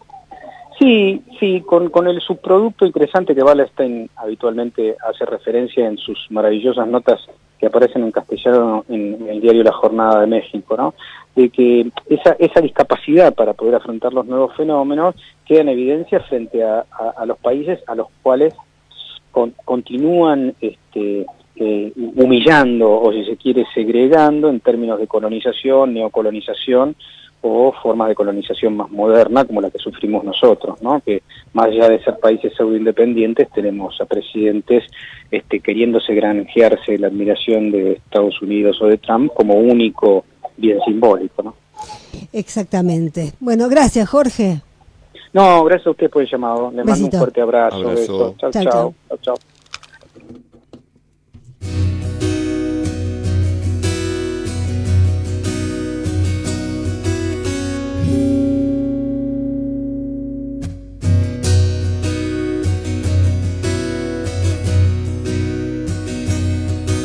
Sí, con el subproducto interesante que Wallerstein habitualmente hace referencia en sus maravillosas notas que aparecen en castellano en el diario La Jornada de México, ¿no? De que esa discapacidad para poder afrontar los nuevos fenómenos queda en evidencia frente a los países a los cuales continúan humillando, o si se quiere segregando en términos de colonización, neocolonización o formas de colonización más moderna como la que sufrimos nosotros, ¿no? Que más allá de ser países pseudoindependientes tenemos a presidentes queriéndose granjearse la admiración de Estados Unidos o de Trump como único bien simbólico, ¿no? Exactamente. Bueno, gracias, Jorge. No, gracias a usted por el llamado. Le mando un fuerte abrazo. Abrazo. Chao, Chau, chao. Chao, chao.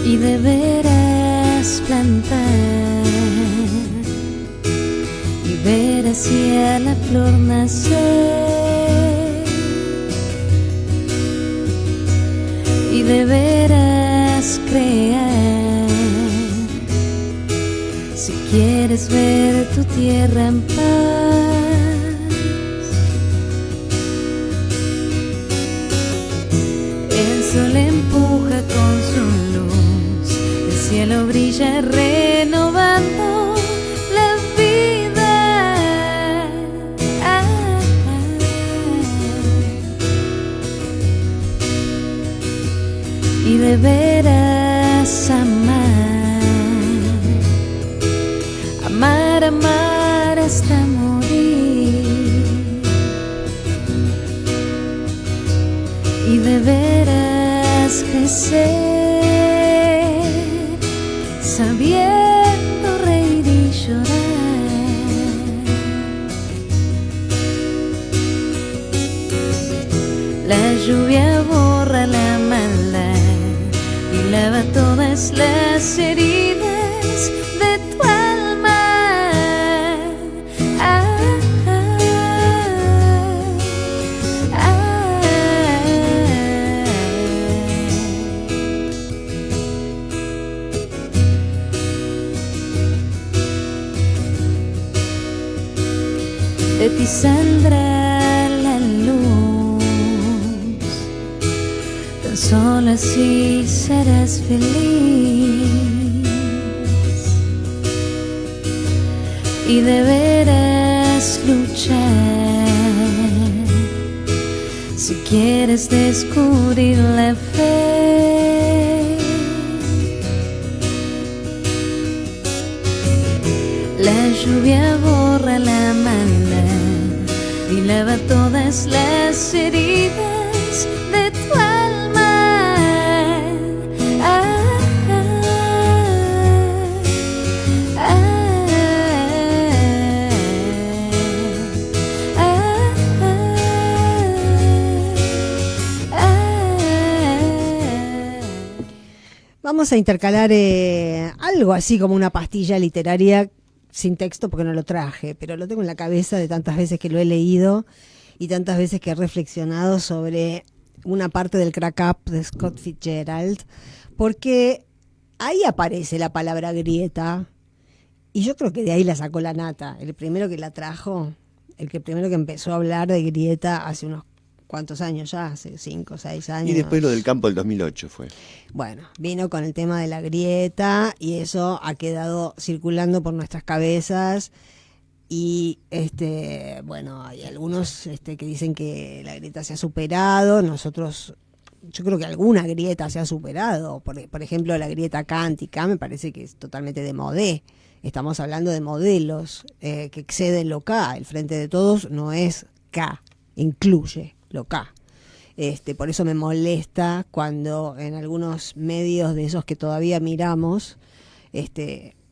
Y deberás plantar y ver hacia la flor nacer, y deberás crear si quieres ver tu tierra en paz. El sol empuja con su luz, el cielo brilla renovando la vida. Y deberás amar, amar hasta morir. Y deberás crecer sabiendo reír y llorar. La lluvia borra la maldad y lava todas las heridas de tu alma. De ti saldrá la luz, tan solo así serás feliz. Y deberás luchar si quieres descubrir la fe. La lluvia borra la maldad y lava todas las heridas de tu alma. Vamos a intercalar algo así como una pastilla literaria sin texto porque no lo traje, pero lo tengo en la cabeza de tantas veces que lo he leído y tantas veces que he reflexionado sobre una parte del Crack Up de Scott Fitzgerald, porque ahí aparece la palabra grieta y yo creo que de ahí la sacó la nata. El primero que la trajo, primero que empezó a hablar de grieta hace unos cuántos años ya, hace 5 o 6 años. Y después lo del campo del 2008 fue. Bueno, vino con el tema de la grieta y eso ha quedado circulando por nuestras cabezas y bueno, hay algunos que dicen que la grieta se ha superado. Yo creo que alguna grieta se ha superado. Por ejemplo, la grieta cántica me parece que es totalmente de modé. Estamos hablando de modelos que exceden lo K. El Frente de Todos no es K, incluye lo K. Por eso me molesta cuando en algunos medios de esos que todavía miramos,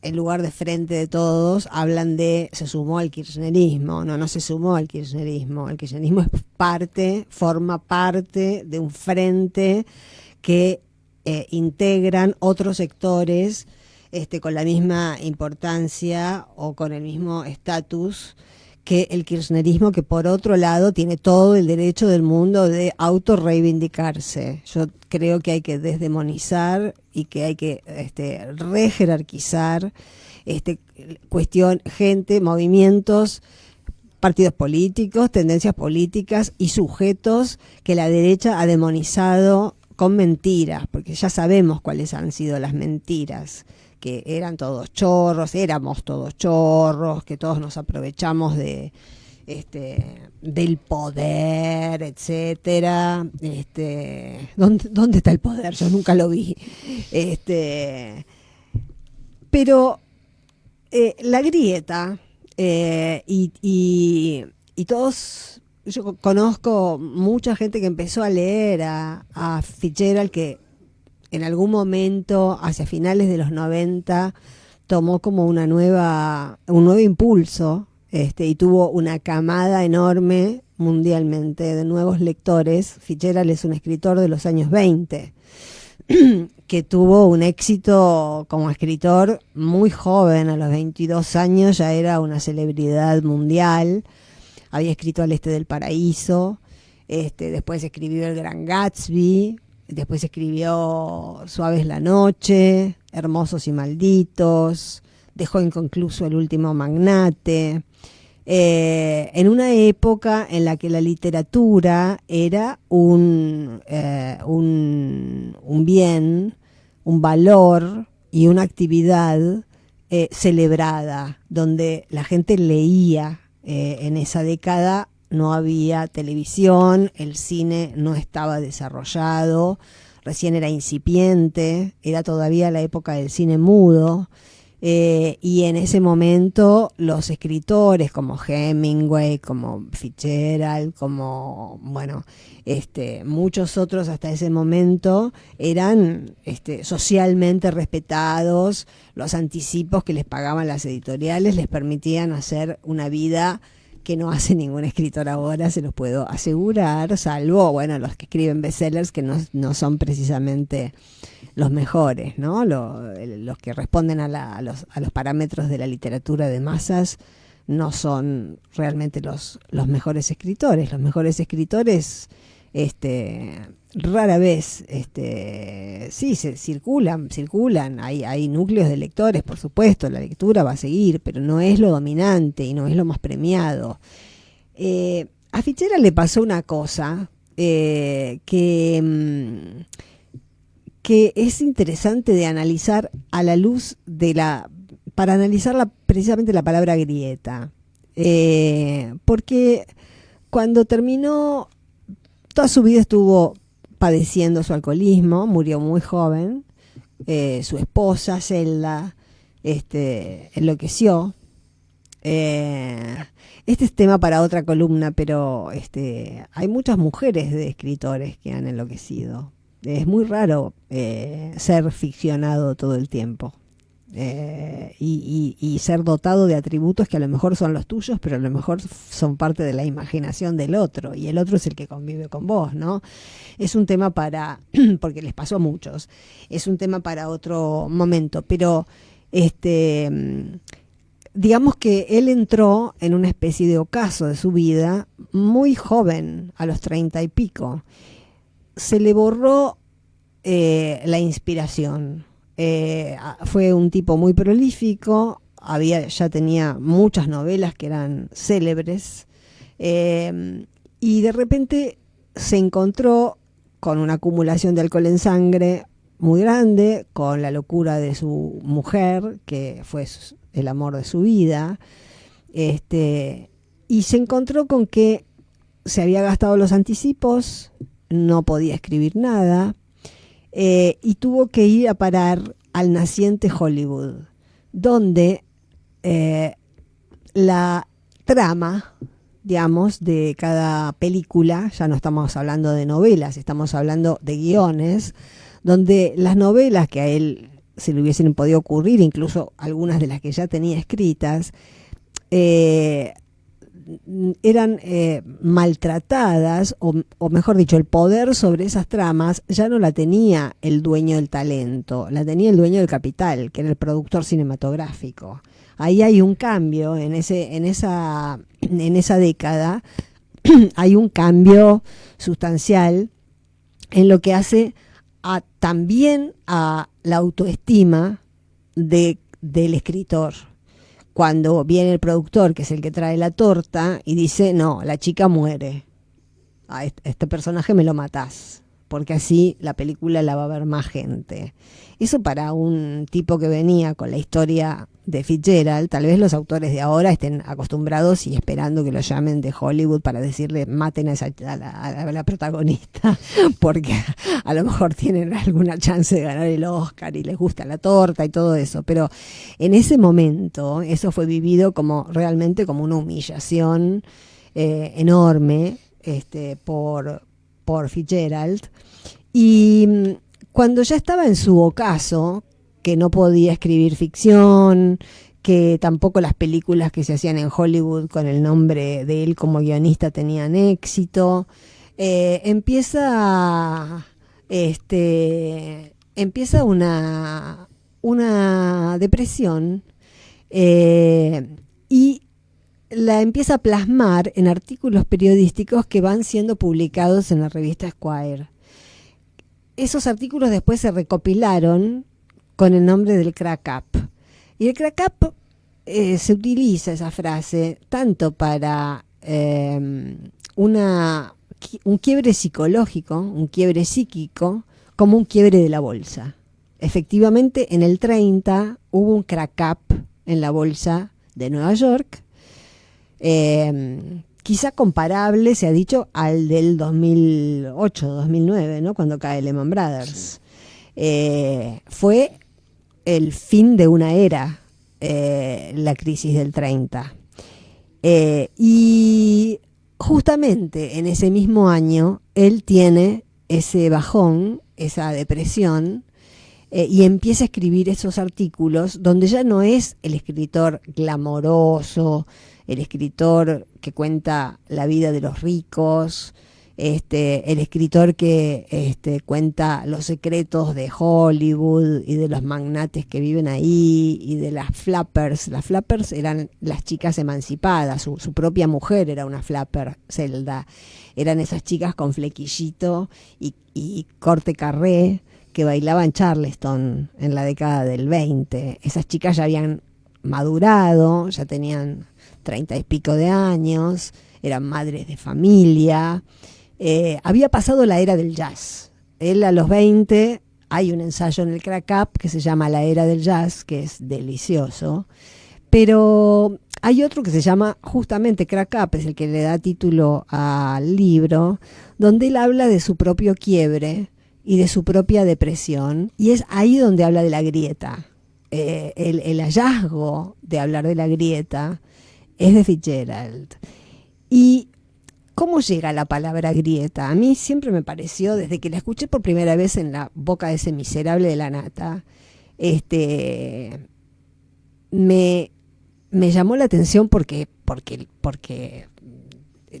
en lugar de Frente de Todos, hablan de se sumó al kirchnerismo. No se sumó al kirchnerismo. El kirchnerismo forma parte de un frente que integran otros sectores con la misma importancia o con el mismo estatus que el kirchnerismo, que por otro lado tiene todo el derecho del mundo de autorreivindicarse. Yo creo que hay que desdemonizar y que hay que rejerarquizar gente, movimientos, partidos políticos, tendencias políticas y sujetos que la derecha ha demonizado con mentiras, porque ya sabemos cuáles han sido las mentiras, que eran todos chorros, éramos todos chorros, que todos nos aprovechamos del poder, etcétera. ¿Dónde está el poder? Yo nunca lo vi. Pero la grieta y todos, yo conozco mucha gente que empezó a leer a Fitzgerald, que en algún momento, hacia finales de los 90, tomó como un nuevo impulso, y tuvo una camada enorme mundialmente de nuevos lectores. Fitzgerald es un escritor de los años 20, que tuvo un éxito como escritor muy joven, a los 22 años ya era una celebridad mundial, había escrito Al Este del Paraíso, después escribió El Gran Gatsby, después escribió Suave es la noche, Hermosos y malditos, dejó inconcluso El último magnate, en una época en la que la literatura era un bien, un valor y una actividad celebrada, donde la gente leía. En esa década no había televisión, el cine no estaba desarrollado, recién era incipiente, era todavía la época del cine mudo, y en ese momento los escritores como Hemingway, como Fitzgerald, como muchos otros hasta ese momento eran socialmente respetados. Los anticipos que les pagaban las editoriales les permitían hacer una vida que no hace ningún escritor ahora, se los puedo asegurar, salvo, los que escriben bestsellers, que no son precisamente los mejores, ¿no? Los que responden a los parámetros de la literatura de masas no son realmente los mejores escritores. Los mejores escritores rara vez sí se circulan, hay núcleos de lectores, por supuesto, la lectura va a seguir, pero no es lo dominante y no es lo más premiado. A Fitzgerald le pasó una cosa que es interesante de analizar a la luz para analizar precisamente la palabra grieta, porque cuando terminó, toda su vida estuvo padeciendo su alcoholismo, murió muy joven, su esposa Zelda enloqueció. Este es tema para otra columna, pero hay muchas mujeres de escritores que han enloquecido. Es muy raro ser ficcionado todo el tiempo y ser dotado de atributos que a lo mejor son los tuyos, pero a lo mejor son parte de la imaginación del otro, y el otro es el que convive con vos, ¿no? Es un tema porque les pasó a muchos, es un tema para otro momento, pero digamos que él entró en una especie de ocaso de su vida muy joven, a los 30 y pico. Se le borró la inspiración. Fue un tipo muy prolífico, ya tenía muchas novelas que eran célebres, y de repente se encontró con una acumulación de alcohol en sangre muy grande, con la locura de su mujer, que fue el amor de su vida, y se encontró con que se había gastado los anticipos, no podía escribir nada, y tuvo que ir a parar al naciente Hollywood, donde la trama, digamos, de cada película, ya no estamos hablando de novelas, estamos hablando de guiones, donde las novelas que a él se le hubiesen podido ocurrir, incluso algunas de las que ya tenía escritas, eran maltratadas, o mejor dicho, el poder sobre esas tramas ya no la tenía el dueño del talento, la tenía el dueño del capital, que era el productor cinematográfico. Ahí hay un cambio, en esa década, hay un cambio sustancial en lo que hace también a la autoestima del escritor. Cuando viene el productor, que es el que trae la torta, y dice, no, la chica muere, a este personaje me lo matás, porque así la película la va a ver más gente. Eso para un tipo que venía con la historia de Fitzgerald, tal vez los autores de ahora estén acostumbrados y esperando que lo llamen de Hollywood para decirle maten a la protagonista, porque a lo mejor tienen alguna chance de ganar el Oscar y les gusta la torta y todo eso. Pero en ese momento eso fue vivido realmente como una humillación enorme por Fitzgerald. Y cuando ya estaba en su ocaso, que no podía escribir ficción, que tampoco las películas que se hacían en Hollywood con el nombre de él como guionista tenían éxito, empieza una depresión y la empieza a plasmar en artículos periodísticos que van siendo publicados en la revista Esquire. Esos artículos después se recopilaron con el nombre del crack up. Y el crack up se utiliza esa frase tanto para un quiebre psicológico, un quiebre psíquico, como un quiebre de la bolsa. Efectivamente, en el 30 hubo un crack up en la bolsa de Nueva York, quizá comparable, se ha dicho, al del 2008-2009, ¿no? Cuando cae Lehman Brothers. Fue el fin de una era, la crisis del 30. Y justamente en ese mismo año él tiene ese bajón, esa depresión, y empieza a escribir esos artículos donde ya no es el escritor glamoroso, el escritor que cuenta la vida de los ricos, el escritor que cuenta los secretos de Hollywood y de los magnates que viven ahí y de las flappers. Las flappers eran las chicas emancipadas, su propia mujer era una flapper, Zelda. Eran esas chicas con flequillito y corte carré que bailaban Charleston en la década del 20. Esas chicas ya habían madurado, ya tenían 30 y pico de años, eran madres de familia. Había pasado la era del jazz. Él a los 20, hay un ensayo en el Crack Up que se llama La Era del Jazz, que es delicioso, pero hay otro que se llama justamente Crack Up, es el que le da título al libro, donde él habla de su propio quiebre y de su propia depresión, y es ahí donde habla de la grieta. El hallazgo de hablar de la grieta es de Fitzgerald. Y ¿cómo llega la palabra grieta? A mí siempre me pareció, desde que la escuché por primera vez en la boca de ese miserable de Lanata, me llamó la atención porque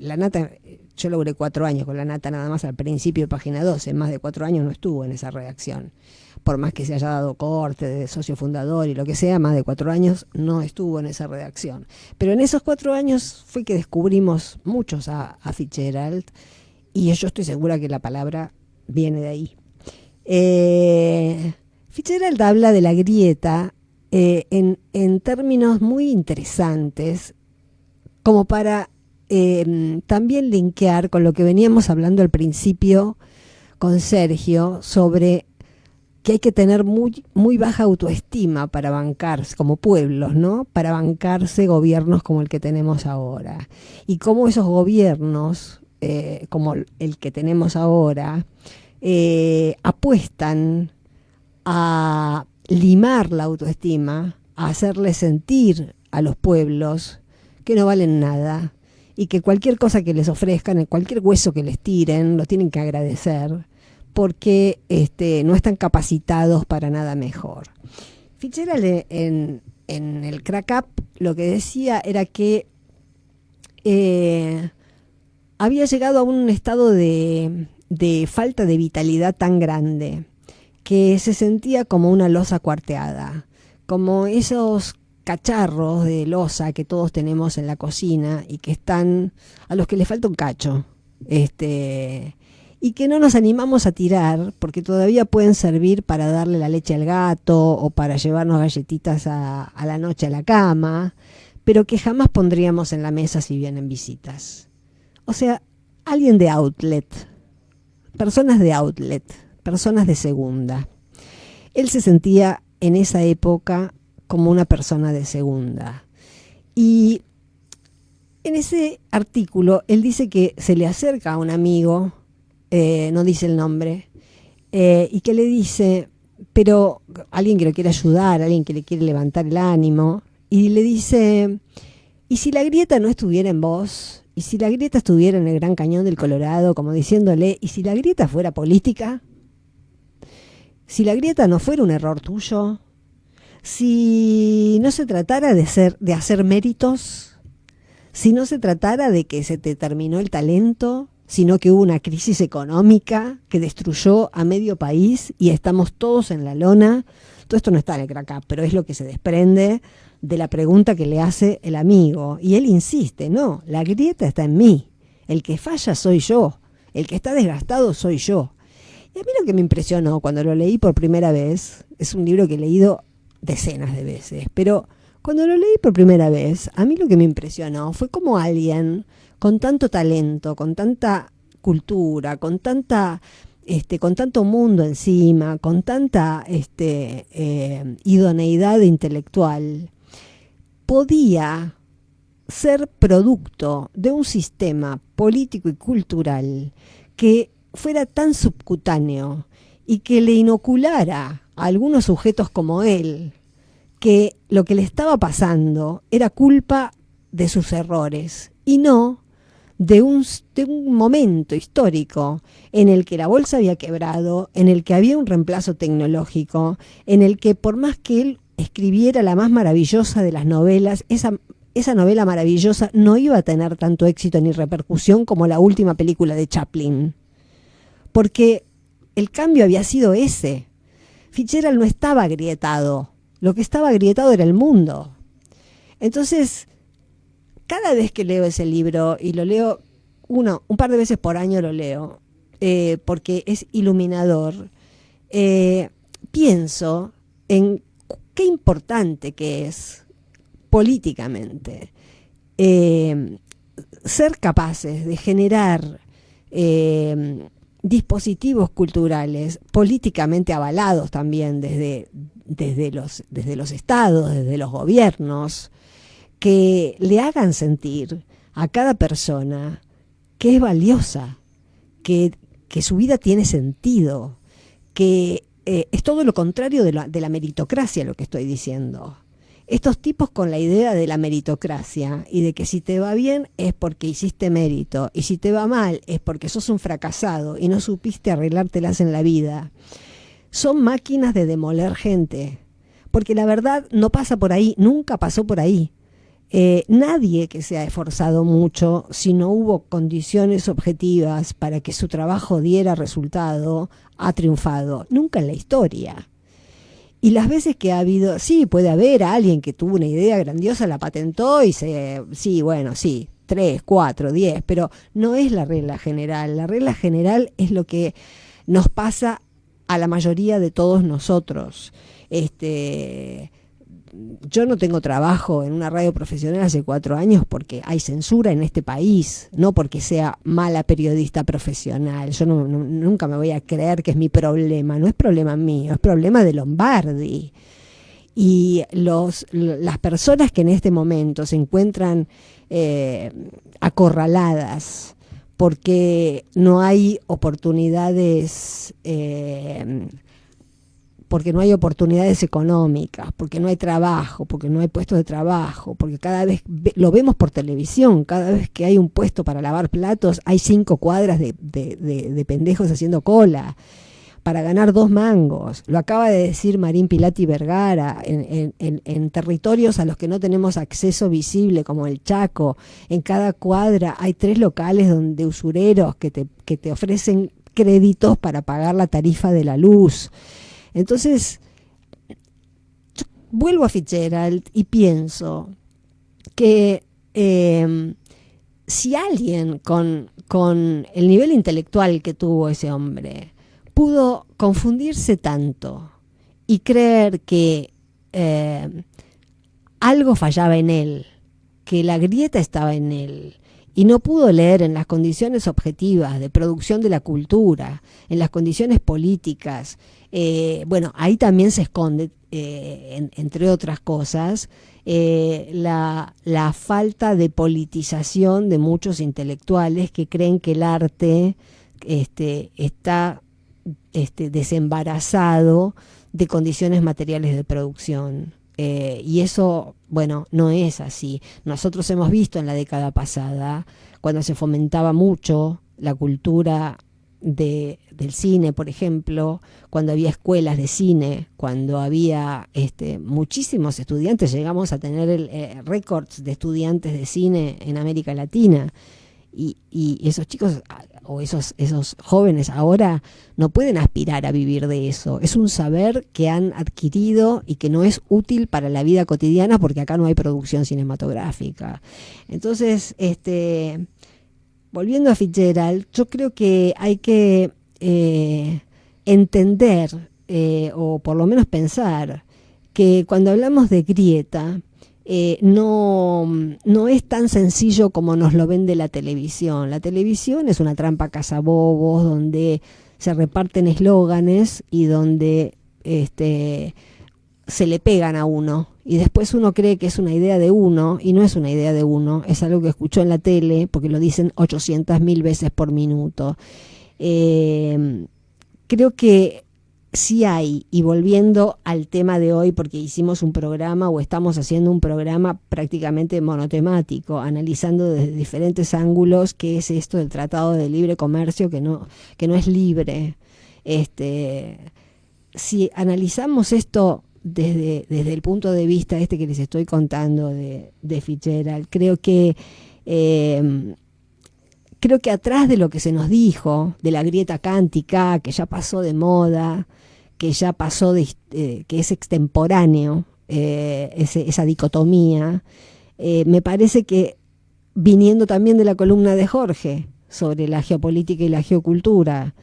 Lanata, yo logré 4 años con Lanata nada más al principio de Página 12, más de 4 años no estuvo en esa redacción. Por más que se haya dado corte de socio fundador y lo que sea, más de 4 años no estuvo en esa redacción. Pero en esos 4 años fue que descubrimos muchos a Fitzgerald, y yo estoy segura que la palabra viene de ahí. Fitzgerald habla de la grieta en términos muy interesantes, como para también linkear con lo que veníamos hablando al principio con Sergio sobre que hay que tener muy baja autoestima para bancarse, como pueblos, ¿no? Para bancarse gobiernos como el que tenemos ahora. Y cómo esos gobiernos, como el que tenemos ahora, apuestan a limar la autoestima, a hacerle sentir a los pueblos que no valen nada y que cualquier cosa que les ofrezcan, cualquier hueso que les tiren, lo tienen que agradecer, porque no están capacitados para nada mejor. Fitzgerald en el Crack Up lo que decía era que había llegado a un estado de falta de vitalidad tan grande que se sentía como una losa cuarteada, como esos cacharros de losa que todos tenemos en la cocina y que están, a los que les falta un cacho, y que no nos animamos a tirar porque todavía pueden servir para darle la leche al gato o para llevarnos galletitas a la noche a la cama, pero que jamás pondríamos en la mesa si vienen visitas. O sea, alguien de outlet, personas de outlet, personas de segunda. Él se sentía en esa época como una persona de segunda. Y en ese artículo él dice que se le acerca a un amigo, no dice el nombre, y que le dice, pero alguien que lo quiere ayudar, alguien que le quiere levantar el ánimo, y le dice, ¿y si la grieta no estuviera en vos? ¿Y si la grieta estuviera en el Gran Cañón del Colorado? Como diciéndole, ¿y si la grieta fuera política? Si la grieta no fuera un error tuyo, si no se tratara de hacer méritos, si no se tratara de que se te terminó el talento, sino que hubo una crisis económica que destruyó a medio país y estamos todos en la lona. Todo esto no está en el Crack Up, pero es lo que se desprende de la pregunta que le hace el amigo. Y él insiste, no, la grieta está en mí. El que falla soy yo. El que está desgastado soy yo. Y a mí lo que me impresionó cuando lo leí por primera vez, es un libro que he leído decenas de veces, pero cuando lo leí por primera vez, a mí lo que me impresionó fue como alguien con tanto talento, con tanta cultura, con tanto mundo encima, con tanta idoneidad intelectual, podía ser producto de un sistema político y cultural que fuera tan subcutáneo y que le inoculara a algunos sujetos como él que lo que le estaba pasando era culpa de sus errores y no de un momento histórico en el que la bolsa había quebrado, en el que había un reemplazo tecnológico, en el que por más que él escribiera la más maravillosa de las novelas, esa novela maravillosa no iba a tener tanto éxito ni repercusión como la última película de Chaplin. Porque el cambio había sido ese. Fitzgerald no estaba agrietado. Lo que estaba agrietado era el mundo. Entonces, cada vez que leo ese libro, y lo leo un par de veces por año lo leo, porque es iluminador, pienso en qué importante que es políticamente ser capaces de generar dispositivos culturales políticamente avalados también desde los estados, desde los gobiernos, que le hagan sentir a cada persona que es valiosa, que su vida tiene sentido, que es todo lo contrario de la meritocracia lo que estoy diciendo. Estos tipos con la idea de la meritocracia y de que si te va bien es porque hiciste mérito y si te va mal es porque sos un fracasado y no supiste arreglártelas en la vida, son máquinas de demoler gente, porque la verdad no pasa por ahí, nunca pasó por ahí. Nadie que se ha esforzado mucho, si no hubo condiciones objetivas para que su trabajo diera resultado, ha triunfado, nunca en la historia. Y las veces que ha habido, sí, puede haber alguien que tuvo una idea grandiosa, la patentó y 3, 4, 10, pero no es la regla general. La regla general es lo que nos pasa a la mayoría de todos nosotros. Yo no tengo trabajo en una radio profesional hace 4 años porque hay censura en este país, no porque sea mala periodista profesional. Yo nunca me voy a creer que es mi problema, no es problema mío, es problema de Lombardi. Y las personas que en este momento se encuentran acorraladas porque no hay oportunidades porque no hay oportunidades económicas, porque no hay trabajo, porque no hay puestos de trabajo, porque cada vez lo vemos por televisión, cada vez que hay un puesto para lavar platos hay 5 cuadras de pendejos haciendo cola para ganar 2 mangos. Lo acaba de decir Marín Pilati Vergara, en territorios a los que no tenemos acceso visible, como el Chaco, en cada cuadra hay 3 locales de usureros que te ofrecen créditos para pagar la tarifa de la luz. Entonces, yo vuelvo a Fitzgerald y pienso que si alguien con el nivel intelectual que tuvo ese hombre pudo confundirse tanto y creer que algo fallaba en él, que la grieta estaba en él, y no pudo leer en las condiciones objetivas de producción de la cultura, en las condiciones políticas, ahí también se esconde, entre otras cosas, la falta de politización de muchos intelectuales que creen que el arte está desembarazado de condiciones materiales de producción. Y eso, no es así. Nosotros hemos visto en la década pasada, cuando se fomentaba mucho la cultura del cine, por ejemplo, cuando había escuelas de cine, cuando había muchísimos estudiantes, llegamos a tener récords de estudiantes de cine en América Latina. Y esos chicos o esos jóvenes ahora no pueden aspirar a vivir de eso. Es un saber que han adquirido y que no es útil para la vida cotidiana porque acá no hay producción cinematográfica. Entonces, volviendo a Fitzgerald, yo creo que hay que entender o por lo menos pensar que cuando hablamos de grieta, no es tan sencillo como nos lo vende la televisión. La televisión es una trampa cazabobos donde se reparten eslóganes y donde se le pegan a uno y después uno cree que es una idea de uno y no es una idea de uno, es algo que escuchó en la tele porque lo dicen 800.000 veces por minuto. Creo que sí hay, y volviendo al tema de hoy, porque hicimos un programa o estamos haciendo un programa prácticamente monotemático, analizando desde diferentes ángulos qué es esto del Tratado de Libre Comercio que no es libre. Si analizamos esto desde el punto de vista que les estoy contando de Fitzgerald, creo que atrás de lo que se nos dijo, de la grieta cántica, que ya pasó de moda, que ya pasó que es extemporáneo, esa dicotomía, me parece que viniendo también de la columna de Jorge sobre la geopolítica y la geocultura,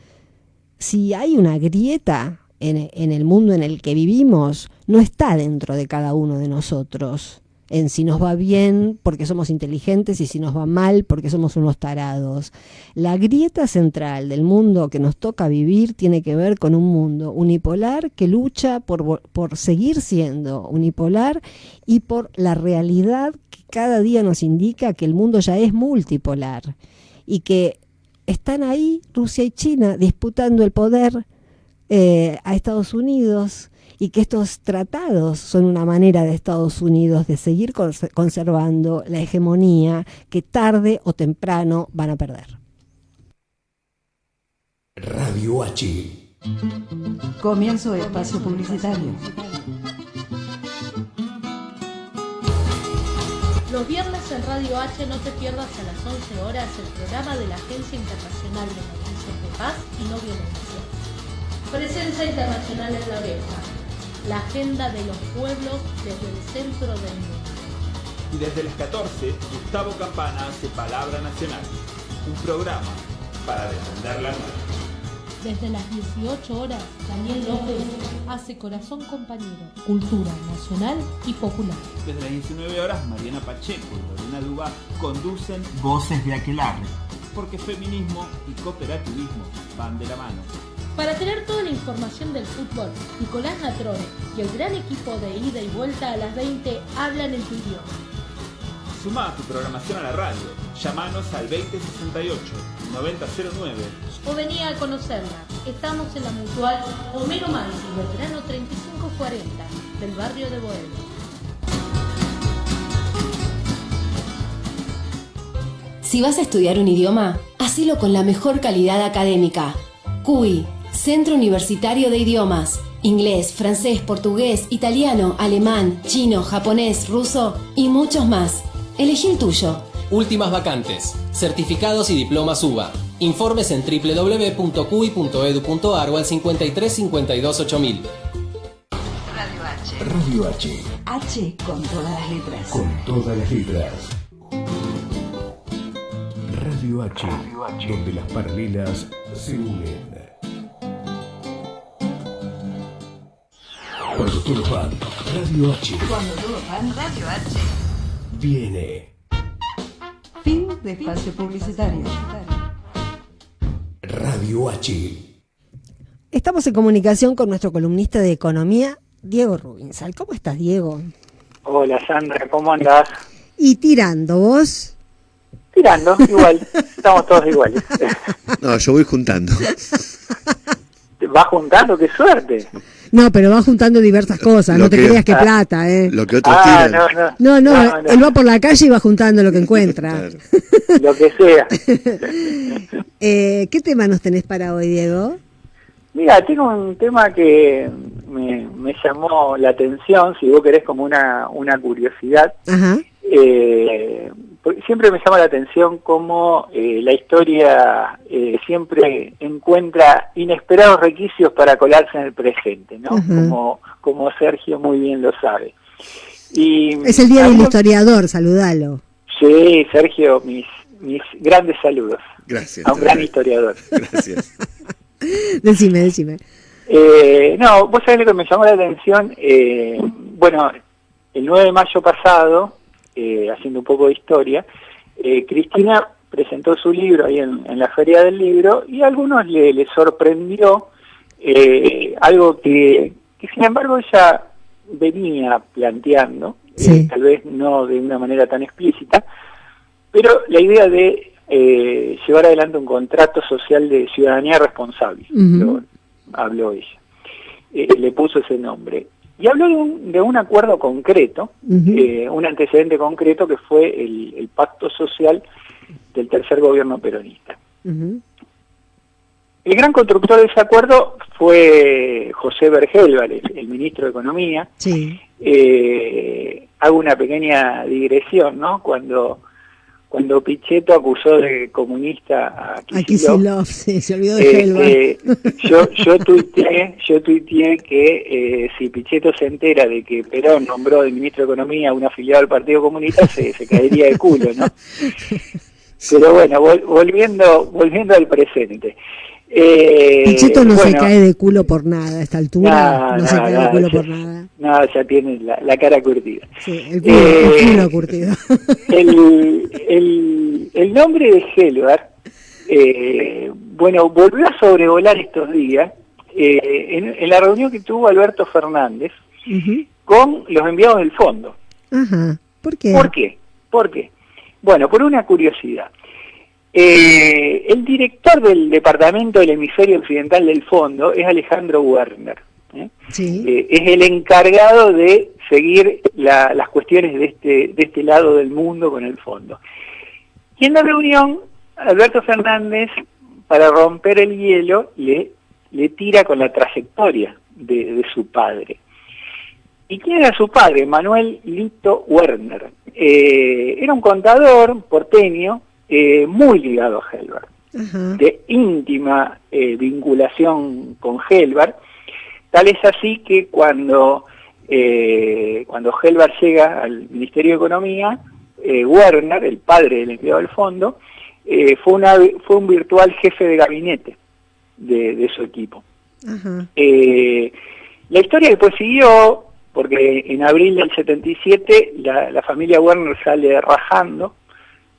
si hay una grieta en el mundo en el que vivimos, no está dentro de cada uno de nosotros, en si nos va bien porque somos inteligentes y si nos va mal porque somos unos tarados. La grieta central del mundo que nos toca vivir tiene que ver con un mundo unipolar que lucha por seguir siendo unipolar y por la realidad que cada día nos indica que el mundo ya es multipolar y que están ahí Rusia y China disputando el poder a Estados Unidos, y que estos tratados son una manera de Estados Unidos de seguir conservando la hegemonía que tarde o temprano van a perder. Radio H. Comienzo de espacio publicitario. Los viernes en Radio H no te pierdas a las 11 horas el programa de la Agencia Internacional de Noticias de Paz y No Violencia. Presencia internacional en la oreja. La agenda de los pueblos desde el centro del mundo. Y desde las 14, Gustavo Campana hace Palabra Nacional, un programa para defender la nuestra. Desde las 18 horas, Daniel López hace Corazón Compañero, cultura nacional y popular. Desde las 19 horas, Mariana Pacheco y Lorena Dubá conducen Voces de Aquelarre, porque feminismo y cooperativismo van de la mano. Para tener toda la información del fútbol, Nicolás Natrone y el gran equipo de ida y vuelta a las 20 hablan en tu idioma. Suma tu programación a la radio. Llámanos al 2068-9009. O venía a conocerla. Estamos en la Mutual Homero Mansi, Belgrano 3540, del barrio de Bohemia. Si vas a estudiar un idioma, hacelo con la mejor calidad académica. CUI, Centro Universitario de Idiomas. Inglés, francés, portugués, italiano, alemán, chino, japonés, ruso y muchos más. Elegí el tuyo. Últimas vacantes. Certificados y diplomas UBA. Informes en www.cui.edu.ar o al 53 52 8000. Radio H. Radio H. H con todas las letras. Con todas las letras. Radio H, donde las paralelas se unen. Cuando todo fan, Radio H. Cuando todo fan, Radio H. Viene. Fin de espacio publicitario. Radio H. Estamos en comunicación con nuestro columnista de economía, Diego Rubinsal. ¿Cómo estás, Diego? Hola, Sandra, ¿cómo andás? Y tirando, ¿vos? Tirando, igual. Estamos todos iguales. No, yo voy juntando. ¿Vas juntando? ¡Qué suerte! No, pero va juntando diversas cosas, no te creas que plata, ¿eh? Lo que otros tiran. No, él va por la calle y va juntando lo que encuentra. Claro. Lo que sea. ¿Qué tema nos tenés para hoy, Diego? Mira, tengo un tema que me llamó la atención, si vos querés, como una curiosidad. Ajá. Siempre me llama la atención cómo la historia siempre encuentra inesperados requisitos para colarse en el presente, ¿no? Uh-huh. Como Sergio muy bien lo sabe. Y es el Día del Historiador, saludalo. Sí, Sergio, mis grandes saludos. Gracias. A un gran historiador. Gracias. Decime. No, vos sabés lo que me llamó la atención. Bueno, el 9 de mayo pasado, haciendo un poco de historia, Cristina presentó su libro ahí en la Feria del Libro y a algunos le sorprendió algo que sin embargo ella venía planteando, sí. Tal vez no de una manera tan explícita, pero la idea de llevar adelante un contrato social de ciudadanía responsable. Uh-huh. Habló ella. Le puso ese nombre. Y habló de un acuerdo concreto, uh-huh. Un antecedente concreto que fue el pacto social del tercer gobierno peronista. Uh-huh. El gran constructor de ese acuerdo fue José Bergelbar, el ministro de Economía. Sí. Hago una pequeña digresión, ¿no? Cuando Pichetto acusó de comunista a Kicillof, sí, se olvidó de Helvar. Yo tuiteé que si Pichetto se entera de que Perón nombró de ministro de Economía a un afiliado al Partido Comunista, se caería de culo, ¿no? Pero bueno, volviendo al presente. Pichetto no se cae de culo por nada a esta altura, no se cae de culo por nada. No, ya tiene la cara curtida. Sí, el culo curtido. El nombre de Helvar, volvió a sobrevolar estos días en la reunión que tuvo Alberto Fernández uh-huh. con los enviados del fondo. Ajá. ¿Por qué? ¿Por qué? Bueno, por una curiosidad. El director del departamento del hemisferio occidental del fondo es Alejandro Werner. Sí. Es el encargado de seguir las cuestiones de este lado del mundo con el fondo. Y en la reunión, Alberto Fernández, para romper el hielo, le tira con la trayectoria de su padre. ¿Y quién era su padre? Manuel Lito Werner. Era un contador porteño, muy ligado a Helvar, uh-huh. de íntima vinculación con Helvar, tal es así que cuando Helvar llega al Ministerio de Economía, Werner, el padre del empleado del fondo, fue un virtual jefe de gabinete de su equipo. Uh-huh. La historia después siguió, porque en abril del 77 la familia Werner sale rajando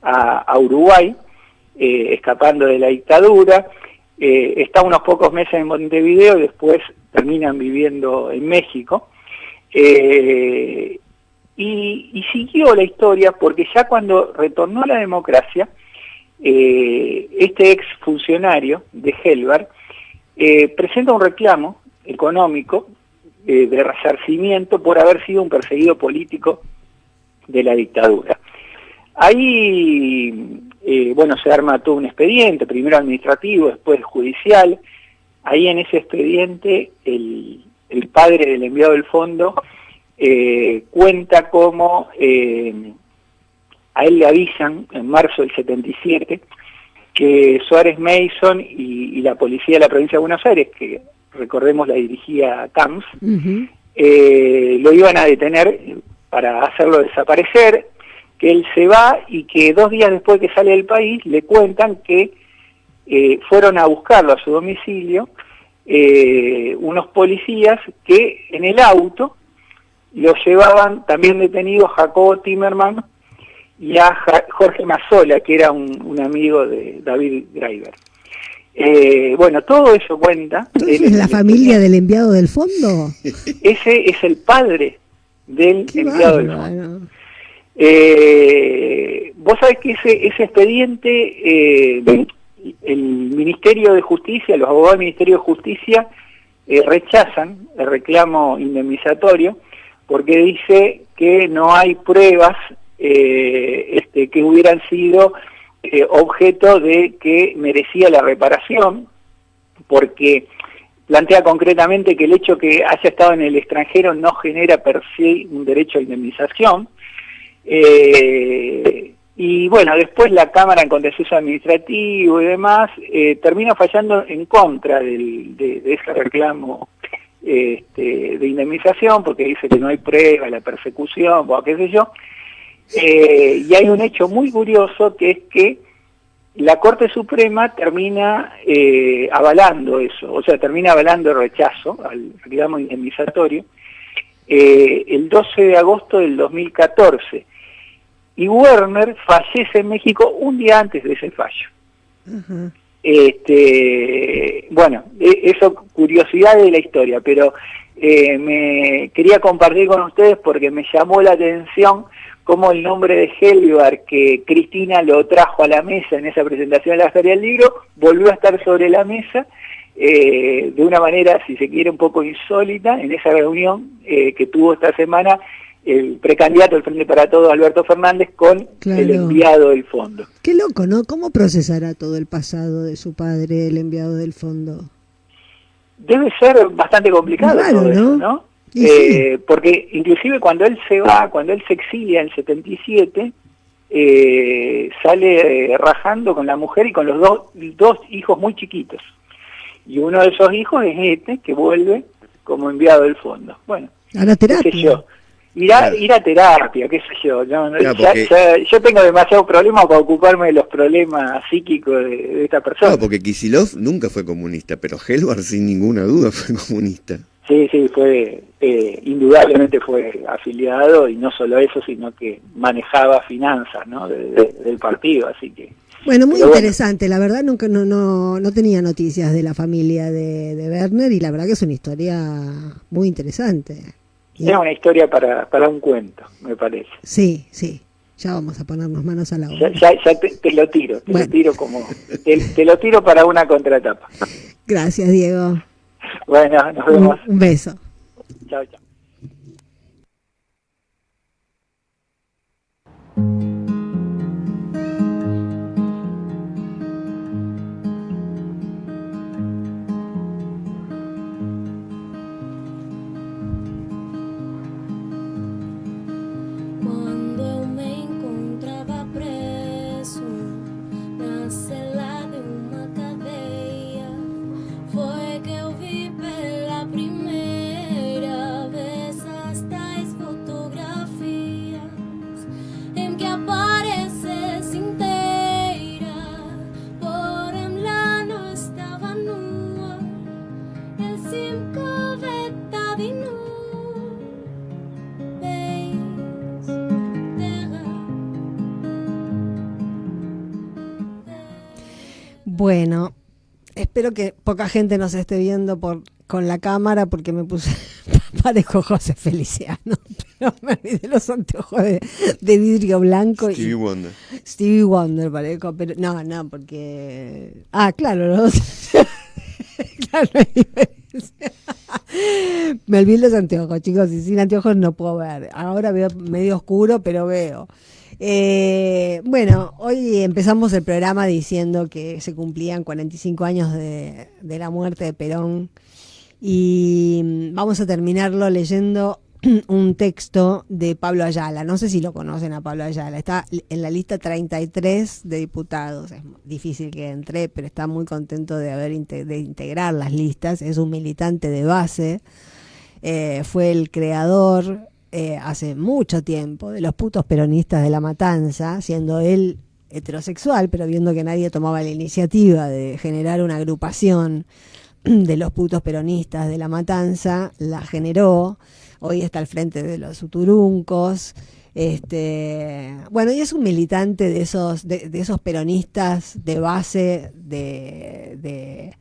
a Uruguay, escapando de la dictadura, está unos pocos meses en Montevideo y después terminan viviendo en México. y siguió la historia porque ya cuando retornó a la democracia, este ex funcionario de Helvar presenta un reclamo económico de resarcimiento por haber sido un perseguido político de la dictadura. Ahí, se arma todo un expediente, primero administrativo, después judicial. Ahí en ese expediente el padre del enviado del fondo cuenta cómo a él le avisan en marzo del 77 que Suárez Mason y la policía de la provincia de Buenos Aires, que recordemos la dirigía Camps, lo iban a detener para hacerlo desaparecer, que él se va y que 2 días después que sale del país le cuentan que fueron a buscarlo a su domicilio unos policías que en el auto lo llevaban también detenido a Jacobo Timerman y a Jorge Mazzola, que era un amigo de David Graeber. Todo eso cuenta. ¿Es la familia del enviado del fondo? Ese es el padre del enviado del fondo. Vos sabés que ese expediente, el Ministerio de Justicia, los abogados del Ministerio de Justicia rechazan el reclamo indemnizatorio porque dice que no hay pruebas que hubieran sido objeto de que merecía la reparación, porque plantea concretamente que el hecho que haya estado en el extranjero no genera per se un derecho a indemnización. Y después la Cámara en Contencioso Administrativo y demás termina fallando en contra de ese reclamo de indemnización, porque dice que no hay prueba, la persecución, qué sé yo. Y hay un hecho muy curioso, que es que la Corte Suprema termina avalando eso, o sea, termina avalando el rechazo al reclamo indemnizatorio el 12 de agosto del 2014. Y Werner fallece en México un día antes de ese fallo. Uh-huh. Eso, curiosidad de la historia, pero me quería compartir con ustedes porque me llamó la atención cómo el nombre de Helvar, que Cristina lo trajo a la mesa en esa presentación de la Feria del Libro, volvió a estar sobre la mesa de una manera, si se quiere, un poco insólita, en esa reunión que tuvo esta semana el precandidato del Frente para Todos, Alberto Fernández, con el enviado del fondo. Qué loco, ¿no? ¿Cómo procesará todo el pasado de su padre, el enviado del fondo? Debe ser bastante complicado todo eso, ¿no? Sí. Porque inclusive cuando él se va, cuando él se exilia en el 77, sale rajando con la mujer y con los dos hijos muy chiquitos. Y uno de esos hijos es que vuelve como enviado del fondo. Bueno, a la terapia. Qué sé yo. Ir a terapia, qué sé yo. Porque yo tengo demasiados problemas para ocuparme de los problemas psíquicos de esta persona. Porque Kicillof nunca fue comunista, pero Helvar sin ninguna duda fue comunista. Sí, fue indudablemente fue afiliado, y no solo eso, sino que manejaba finanzas, ¿no? del partido, así que... Bueno, muy interesante, la verdad nunca no tenía noticias de la familia de Werner, y la verdad que es una historia muy interesante. Es una historia para un cuento, me parece. Sí, ya vamos a ponernos manos a la obra. Ya te lo tiro, lo tiro como te lo tiro para una contratapa. Gracias, Diego. Bueno, nos vemos. Un beso. Chao. Bueno, espero que poca gente nos esté viendo con la cámara, porque me puse parezco José Feliciano. No, me olvidé los anteojos de vidrio blanco. Stevie Wonder. Stevie Wonder, parezco, pero no, porque... Ah, claro, los... claro, me olvidé los anteojos, chicos, y sin anteojos no puedo ver. Ahora veo medio oscuro, pero veo. Bueno, hoy empezamos el programa diciendo que se cumplían 45 años de la muerte de Perón y vamos a terminarlo leyendo un texto de Pablo Ayala. No sé si lo conocen a Pablo Ayala, está en la lista 33 de diputados, es difícil que entre, pero está muy contento de integrar las listas, es un militante de base, fue el creador hace mucho tiempo de los putos peronistas de La Matanza, siendo él heterosexual, pero viendo que nadie tomaba la iniciativa de generar una agrupación de los putos peronistas de La Matanza, la generó. Hoy está al frente de los Uturuncos. Bueno, y es un militante de esos peronistas de base, de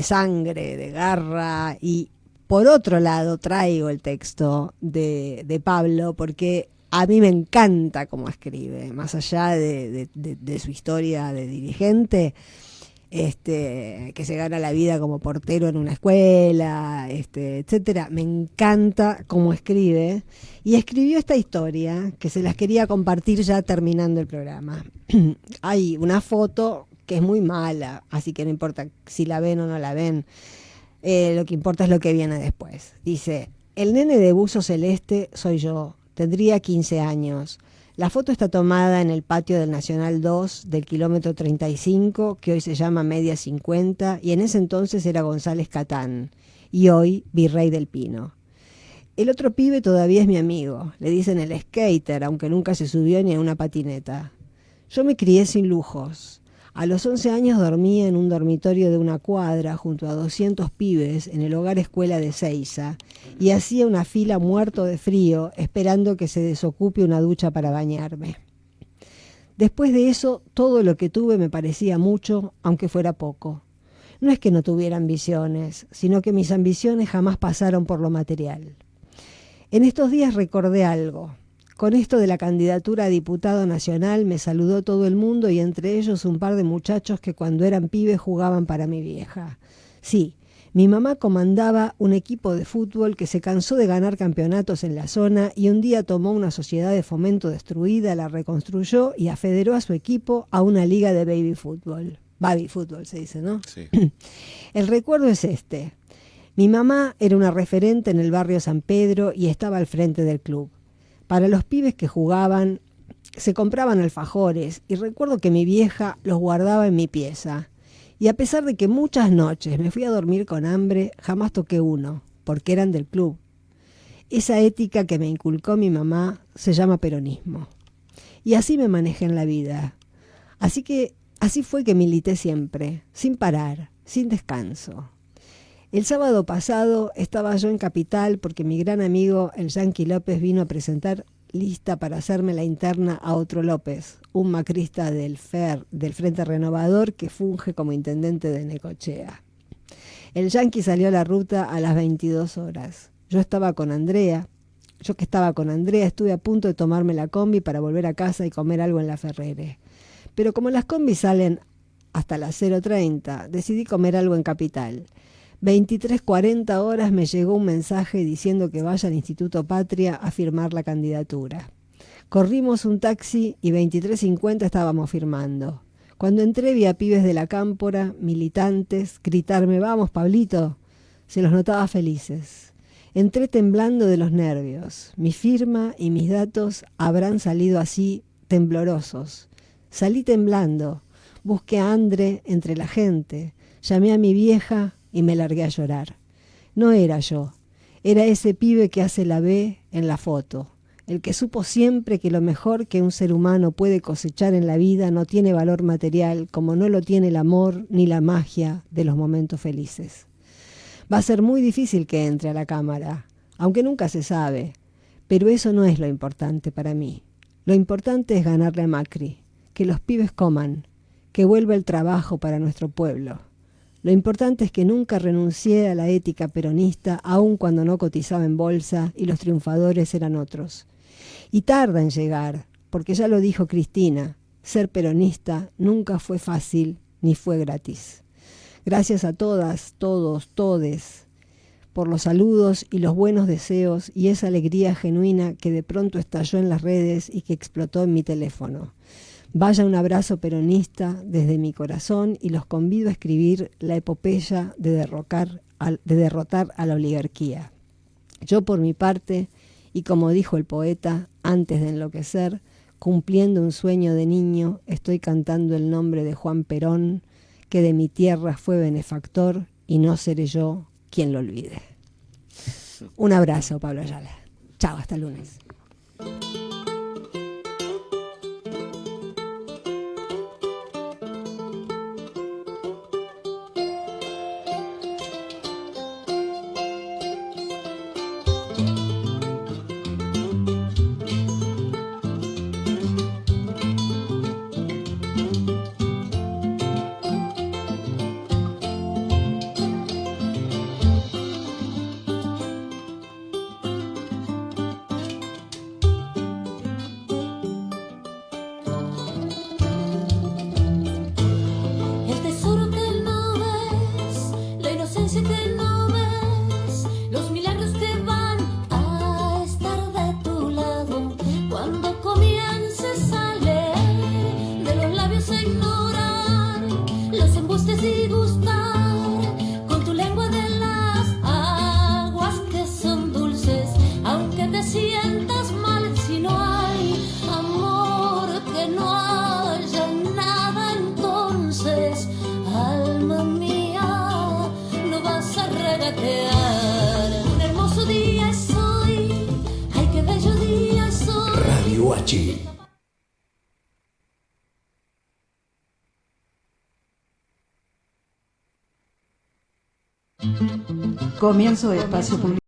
sangre, de garra. Y por otro lado traigo el texto de Pablo porque a mí me encanta cómo escribe, más allá de su historia de dirigente. Que se gana la vida como portero en una escuela, etcétera. Me encanta cómo escribe. Y escribió esta historia que se las quería compartir ya terminando el programa. Hay una foto que es muy mala, así que no importa si la ven o no la ven. Lo que importa es lo que viene después. Dice, el nene de buzo celeste soy yo. Tendría 15 años. La foto está tomada en el patio del Nacional 2 del kilómetro 35, que hoy se llama Media 50, y en ese entonces era González Catán, y hoy Virrey del Pino. El otro pibe todavía es mi amigo, le dicen el skater, aunque nunca se subió ni a una patineta. Yo me crié sin lujos. A los 11 años dormía en un dormitorio de una cuadra junto a 200 pibes en el hogar escuela de Seiza y hacía una fila muerto de frío esperando que se desocupe una ducha para bañarme. Después de eso, todo lo que tuve me parecía mucho, aunque fuera poco. No es que no tuviera ambiciones, sino que mis ambiciones jamás pasaron por lo material. En estos días recordé algo. Con esto de la candidatura a diputado nacional me saludó todo el mundo y entre ellos un par de muchachos que cuando eran pibes jugaban para mi vieja. Sí, mi mamá comandaba un equipo de fútbol que se cansó de ganar campeonatos en la zona y un día tomó una sociedad de fomento destruida, la reconstruyó y afederó a su equipo a una liga de baby fútbol. Baby fútbol se dice, ¿no? Sí. El recuerdo es este. Mi mamá era una referente en el barrio San Pedro y estaba al frente del club. Para los pibes que jugaban, se compraban alfajores y recuerdo que mi vieja los guardaba en mi pieza. Y a pesar de que muchas noches me fui a dormir con hambre, jamás toqué uno, porque eran del club. Esa ética que me inculcó mi mamá se llama peronismo. Y así me manejé en la vida. Así fue que milité siempre, sin parar, sin descanso. El sábado pasado estaba yo en Capital porque mi gran amigo el Yanqui López vino a presentar lista para hacerme la interna a otro López, un macrista del Frente Renovador que funge como intendente de Necochea. El Yanqui salió a la ruta a las 22 horas. Yo que estaba con Andrea, estuve a punto de tomarme la combi para volver a casa y comer algo en la Ferrere. Pero como las combis salen hasta las 0:30, decidí comer algo en Capital. 23:40 horas me llegó un mensaje diciendo que vaya al Instituto Patria a firmar la candidatura. Corrimos un taxi y 23:50 estábamos firmando. Cuando entré vi a pibes de la Cámpora, militantes, gritarme, vamos Pablito. Se los notaba felices. Entré temblando de los nervios. Mi firma y mis datos habrán salido así, temblorosos. Salí temblando. Busqué a André entre la gente. Llamé a mi vieja y me largué a llorar. No era yo, era ese pibe que hace la B en la foto, el que supo siempre que lo mejor que un ser humano puede cosechar en la vida no tiene valor material, como no lo tiene el amor ni la magia de los momentos felices. Va a ser muy difícil que entre a la Cámara, aunque nunca se sabe, pero eso no es lo importante para mí. Lo importante es ganarle a Macri, que los pibes coman, que vuelva el trabajo para nuestro pueblo. Lo importante es que nunca renuncié a la ética peronista, aun cuando no cotizaba en bolsa y los triunfadores eran otros. Y tarda en llegar, porque ya lo dijo Cristina, ser peronista nunca fue fácil ni fue gratis. Gracias a todas, todos, todes, por los saludos y los buenos deseos y esa alegría genuina que de pronto estalló en las redes y que explotó en mi teléfono. Vaya un abrazo peronista desde mi corazón y los convido a escribir la epopeya de derrotar a la oligarquía. Yo por mi parte, y como dijo el poeta, antes de enloquecer, cumpliendo un sueño de niño, estoy cantando el nombre de Juan Perón, que de mi tierra fue benefactor y no seré yo quien lo olvide. Un abrazo, Pablo Ayala. Chao, hasta el lunes. Comienzo de espacio publicitario.